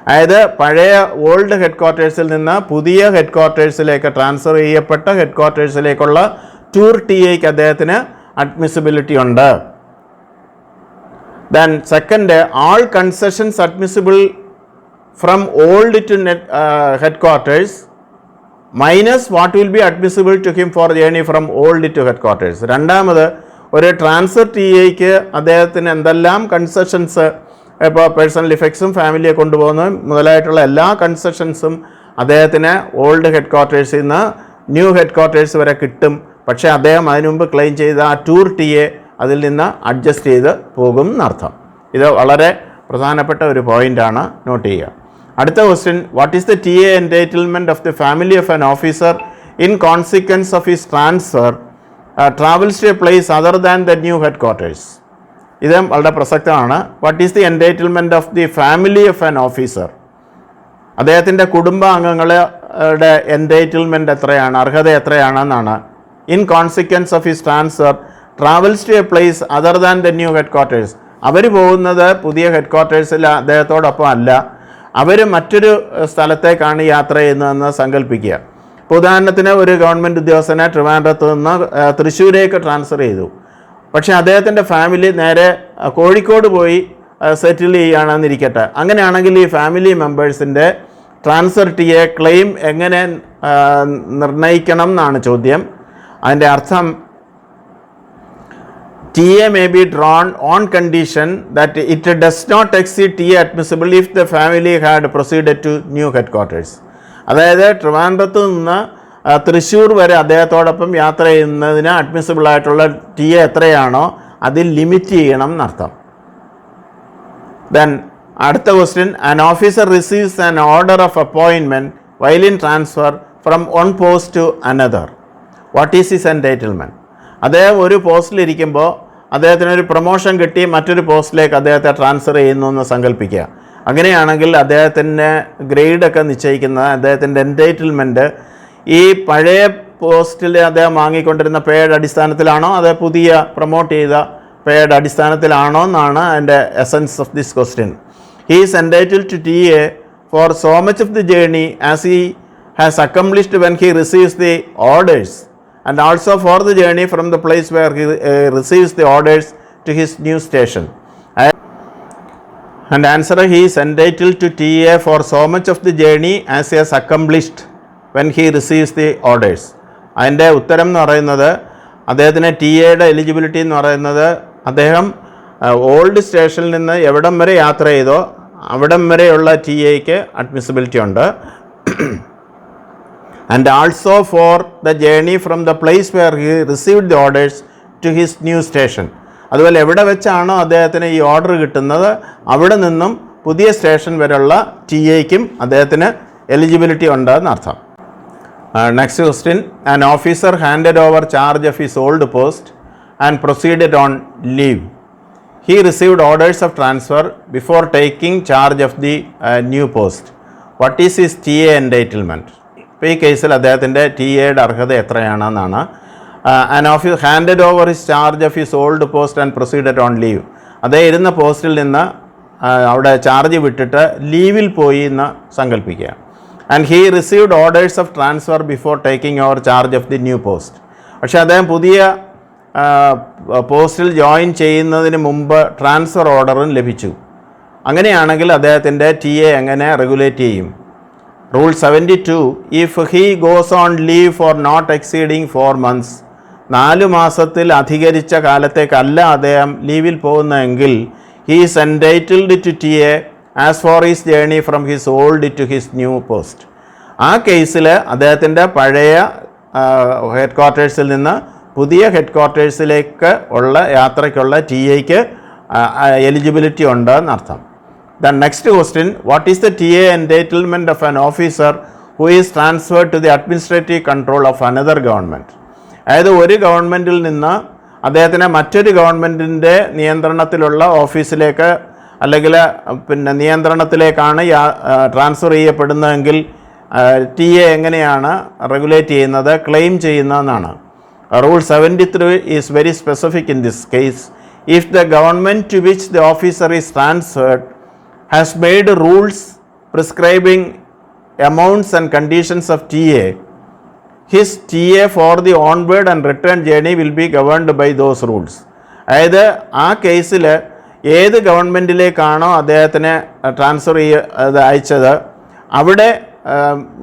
അതായത് പഴയ ഓൾഡ് ഹെഡ് ക്വാർട്ടേഴ്സിൽ നിന്ന് പുതിയ ഹെഡ് ക്വാർട്ടേഴ്സിലേക്ക് ട്രാൻസ്ഫർ ചെയ്യപ്പെട്ട ഹെഡ് ക്വാർട്ടേഴ്സിലേക്കുള്ള ടൂർ TA അദ്ദേഹത്തിന് അഡ്മിസിബിലിറ്റി ഉണ്ട്. Then second, all concessions admissible from old to headquarters minus what will be admissible to him for journey from old to headquarters. രണ്ടാമത് ഒരു ട്രാൻസ്ഫർ ടി എക്ക് അദ്ദേഹത്തിന് എന്തെല്ലാം കൺസെഷൻസ്, ഇപ്പോൾ പേഴ്സണൽ ഇഫക്ട്സും ഫാമിലിയെ കൊണ്ടുപോകുന്നതും മുതലായിട്ടുള്ള എല്ലാ കൺസെഷൻസും അദ്ദേഹത്തിന് ഓൾഡ് ഹെഡ് ക്വാർട്ടേഴ്സിൽ നിന്ന് ന്യൂ ഹെഡ് ക്വാർട്ടേഴ്സ് വരെ കിട്ടും. പക്ഷേ അദ്ദേഹം അതിനു മുമ്പ് ക്ലെയിം ചെയ്ത ആ ടൂർ ടി എ അതിൽ നിന്ന് അഡ്ജസ്റ്റ് ചെയ്ത് പോകും എന്നർത്ഥം. ഇത് വളരെ പ്രധാനപ്പെട്ട ഒരു പോയിൻ്റാണ്, നോട്ട് ചെയ്യുക. അടുത്ത question, what is the T A entitlement of the family of an officer in consequence of his transfer travels to a place other than the new head quarters? ഇത് വളരെ പ്രസക്തമാണ്. What is the entitlement of the family of an officer? അദ്ദേഹത്തിൻ്റെ കുടുംബാംഗങ്ങളുടെ entitlement എത്രയാണ്, അർഹത എത്രയാണെന്നാണ്. In consequence of his transfer travels to a place other than the new head quarters. അവർ പോകുന്നത് പുതിയ ഹെഡ് ക്വാർട്ടേഴ്സിൽ അദ്ദേഹത്തോടൊപ്പം അല്ല, അവർ മറ്റൊരു സ്ഥലത്തേക്കാണ് യാത്ര ചെയ്യുന്നതെന്ന് സങ്കല്പിക്കുക. ഇപ്പോൾ ഉദാഹരണത്തിന് ഒരു ഗവൺമെൻറ് ഉദ്യോഗസ്ഥനെ ട്രിവാൻഡ്രത്ത് നിന്ന് തൃശ്ശൂരേക്ക് ട്രാൻസ്ഫർ ചെയ്തു. പക്ഷേ അദ്ദേഹത്തിൻ്റെ ഫാമിലി നേരെ കോഴിക്കോട് പോയി സെറ്റിൽ ചെയ്യുകയാണെന്നിരിക്കട്ടെ. അങ്ങനെയാണെങ്കിൽ ഈ ഫാമിലി മെമ്പേഴ്സിൻ്റെ ട്രാൻസ്ഫർ ടി എ ക്ലെയിം എങ്ങനെ നിർണ്ണയിക്കണം എന്നാണ് ചോദ്യം. അതിൻ്റെ അർത്ഥം T A may be drawn on condition that it does not exceed T A admissible if the family had proceeded to new head quarters. അതായത് ട്രിവാൻഡ്രത്ത് നിന്ന് തൃശ്ശൂർ വരെ അദ്ദേഹത്തോടൊപ്പം യാത്ര ചെയ്യുന്നതിന് അഡ്മിസിബിളായിട്ടുള്ള ടി എ എത്രയാണോ അതിൽ ലിമിറ്റ് ചെയ്യണം എന്നർത്ഥം. ദെൻ അടുത്ത question, an officer receives an order of appointment while in transfer from one post to another. What is his entitlement? അദ്ദേഹം ഒരു പോസ്റ്റിലിരിക്കുമ്പോൾ അദ്ദേഹത്തിനൊരു പ്രൊമോഷൻ കിട്ടി മറ്റൊരു പോസ്റ്റിലേക്ക് അദ്ദേഹത്തെ ട്രാൻസ്ഫർ ചെയ്യുന്നു എന്ന് സങ്കല്പിക്കുക. അങ്ങനെയാണെങ്കിൽ അദ്ദേഹത്തിൻ്റെ ഗ്രേഡൊക്കെ നിശ്ചയിക്കുന്നത് അദ്ദേഹത്തിൻ്റെ എൻറ്റൈറ്റിൽമെൻറ്റ് ഈ പഴയ പോസ്റ്റിൽ അദ്ദേഹം വാങ്ങിക്കൊണ്ടിരുന്ന പേയുടെ അടിസ്ഥാനത്തിലാണോ അതോ പുതിയ പ്രൊമോട്ട് ചെയ്ത പേയുടെ അടിസ്ഥാനത്തിലാണോ എന്നാണ് അതിൻ്റെ essence of this question. He is entitled to T A for so much of the journey as he has accomplished when he receives the orders and also for the journey from the place where he receives the orders to his new station. And answer, he is entitled to TA for so much of the journey as he has accomplished when he receives the orders. അതിൻ്റെ ഉത്തരം എന്ന് പറയുന്നത് അദ്ദേഹത്തിന് T എയുടെ eligibility എന്ന് പറയുന്നത് അദ്ദേഹം old സ്റ്റേഷനിൽ നിന്ന് എവിടം വരെ യാത്ര ചെയ്തോ അവിടം വരെയുള്ള ടി എക്ക് അഡ്മിസിബിലിറ്റി ഉണ്ട്. And also for the journey from the place where he received the orders to his new station. അതുപോലെ എവിടെ വെച്ചാണോ അദ്ദേഹത്തിന് ഈ ഓർഡർ കിട്ടുന്നത് അവിടെ നിന്നും പുതിയ സ്റ്റേഷൻ വരെയുള്ള ടി എക്കും അദ്ദേഹത്തിന് എലിജിബിലിറ്റി ഉണ്ട് എന്നർത്ഥം. Next question, an officer handed over charge of his old post and proceeded on leave. He received orders of transfer before taking charge of the new post. What is his T A entitlement? ഇപ്പോൾ ഈ കേസിൽ അദ്ദേഹത്തിൻ്റെ T എയുടെ അർഹത എത്രയാണെന്നാണ്. An office handed over his charge of his old post and proceeded on leave. അതേ ഇരുന്ന പോസ്റ്റിൽ നിന്ന് അവിടെ ചാർജ് വിട്ടിട്ട് ലീവിൽ പോയി എന്ന് സങ്കല്പിക്കുക. And he received orders of transfer before taking over charge of the new post. പക്ഷേ അദ്ദേഹം പുതിയ പോസ്റ്റിൽ ജോയിൻ ചെയ്യുന്നതിന് മുമ്പ് ട്രാൻസ്ഫർ ഓർഡറും ലഭിച്ചു. അങ്ങനെയാണെങ്കിൽ അദ്ദേഹത്തിൻ്റെ ടി എ എങ്ങനെ റെഗുലേറ്റ് ചെയ്യും? Rule 72, if he goes on leave for not exceeding 4 months, 4 മാസത്തിൽ അധികരിച്ച കാലത്തേക്കല്ല അദ്ദേഹം ലീവിൽ പോകുന്നതെങ്കിൽ he is entitled to TA as for his journey from his old to his new post. ആ കേസിൽ അദ്ദേഹത്തിൻ്റെ പഴയ ഹെഡ് ക്വാർട്ടേഴ്സിൽ നിന്ന് പുതിയ ഹെഡ് ക്വാർട്ടേഴ്സിലേക്ക് ഉള്ള യാത്രയ്ക്കുള്ള ടി എക്ക് എലിജിബിലിറ്റി ഉണ്ട് എന്നർത്ഥം. The next question, what is the TA entitlement of an officer who is transferred to the administrative control of another government? അതായത് ഒരു ഗവൺമെൻറ്റിൽ നിന്ന് അദ്ദേഹത്തിനെ മറ്റൊരു ഗവൺമെൻറ്റിൻ്റെ നിയന്ത്രണത്തിലുള്ള ഓഫീസിലേക്ക് അല്ലെങ്കിൽ നിയന്ത്രണത്തിലേക്കാണ് ട്രാൻസ്ഫർ ചെയ്യപ്പെടുന്നതെങ്കിൽ ടി എ എങ്ങനെയാണ് റെഗുലേറ്റ് ചെയ്യുന്നത്, ക്ലെയിം ചെയ്യുന്നതെന്നാണ്. Rule 73 is very specific in this case. If the government to which the officer is transferred has made rules prescribing amounts and conditions of TA, his TA for the onward and return journey will be governed by those rules. അതായത് ആ കേസിൽ ഏത് ഗവൺമെൻറ്റിലേക്കാണോ അദ്ദേഹത്തിനെ transfer അയച്ചത് അവിടെ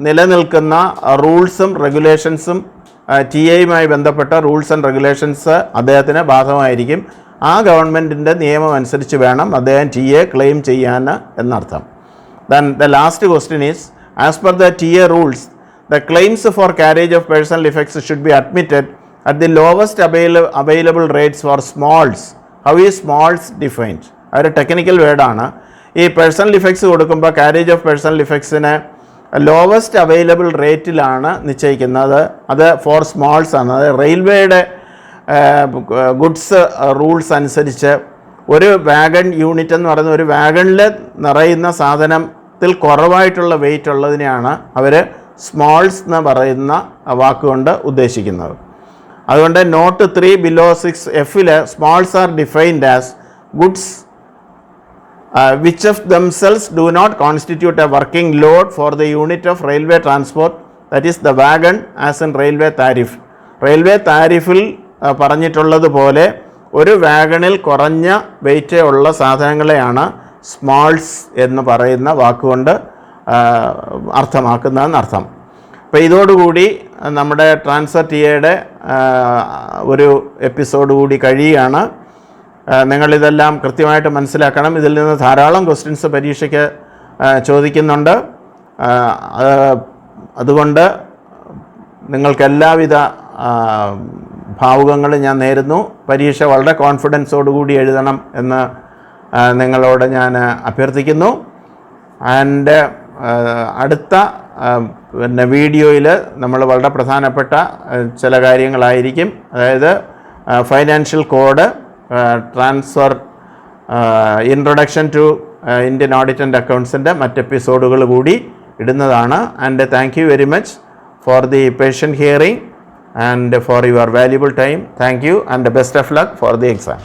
നിലനിൽക്കുന്ന റൂൾസും റെഗുലേഷൻസും T എയുമായി ബന്ധപ്പെട്ട റൂൾസ് ആൻഡ് റെഗുലേഷൻസ് അദ്ദേഹത്തിന് ബാധകമായിരിക്കും. ആ ഗവൺമെൻറ്റിൻ്റെ നിയമം അനുസരിച്ച് വേണം അദ്ദേഹം ടി എ ക്ലെയിം ചെയ്യാൻ എന്നർത്ഥം. Then the last question is, as per the TA rules, the claims for carriage of personal effects should be admitted at the lowest available rates for smalls. How is smalls defined? ഒരു technical വേർഡാണ്. ഈ personal effects കൊടുക്കുമ്പോൾ carriage of personal ഇഫക്ട്സിന് lowest available റേറ്റിലാണ് നിശ്ചയിക്കുന്നത്. അത് four സ്മോൾസ് ആണ്. അത് റെയിൽവേയുടെ ഗുഡ്സ് റൂൾസ് അനുസരിച്ച് ഒരു വാഗൺ യൂണിറ്റ് എന്ന് പറയുന്ന ഒരു വാഗണിൽ നിറയുന്ന സാധനത്തിൽ കുറവായിട്ടുള്ള വെയിറ്റ് ഉള്ളതിനെയാണ് അവർ സ്മോൾസ് എന്ന് പറയുന്ന വാക്കുകൊണ്ട് ഉദ്ദേശിക്കുന്നത്. അതുകൊണ്ട് നോട്ട് 3 below 6 F'ൽ smalls are defined as goods which of themselves do not constitute a working load for the unit of railway transport, that is the wagon as in railway tariff. Railway താരിഫിൽ പറഞ്ഞിട്ടുള്ളതുപോലെ ഒരു വാഗണിൽ കുറഞ്ഞ wait ഉള്ള സാധനങ്ങളെയാണ് സ്മോൾസ് എന്ന് പറയുന്ന വാക്കുകൊണ്ട് അർത്ഥമാക്കുന്നതെന്നർത്ഥം. അപ്പോൾ ഇതോടുകൂടി നമ്മുടെ ട്രാൻസ്ഫർ ടി എയുടെ ഒരു എപ്പിസോഡ് കൂടി കഴിയുകയാണ്. നിങ്ങളിതെല്ലാം കൃത്യമായിട്ട് മനസ്സിലാക്കണം. ഇതിൽ നിന്ന് ധാരാളം ക്വസ്റ്റ്യൻസ് പരീക്ഷയ്ക്ക് ചോദിക്കുന്നുണ്ട്. അതുകൊണ്ട് നിങ്ങൾക്ക് എല്ലാവിധ ഭാവുകങ്ങളും ഞാൻ നേരുന്നു. പരീക്ഷ വളരെ കോൺഫിഡൻസോടുകൂടി എഴുതണം എന്ന് നിങ്ങളോട് ഞാൻ അഭ്യർത്ഥിക്കുന്നു. ആൻഡ് അടുത്ത വീഡിയോയിൽ നമ്മൾ വളരെ പ്രധാനപ്പെട്ട ചില കാര്യങ്ങളായിരിക്കും, അതായത് financial code, transfer, introduction to Indian audit and അക്കൗണ്ട്സിൻ്റെ മറ്റ് എപ്പിസോഡുകൾ കൂടി ഇടുന്നതാണ്. And thank you very much for the patient hearing and for your valuable time. Thank you and best of luck for the exam.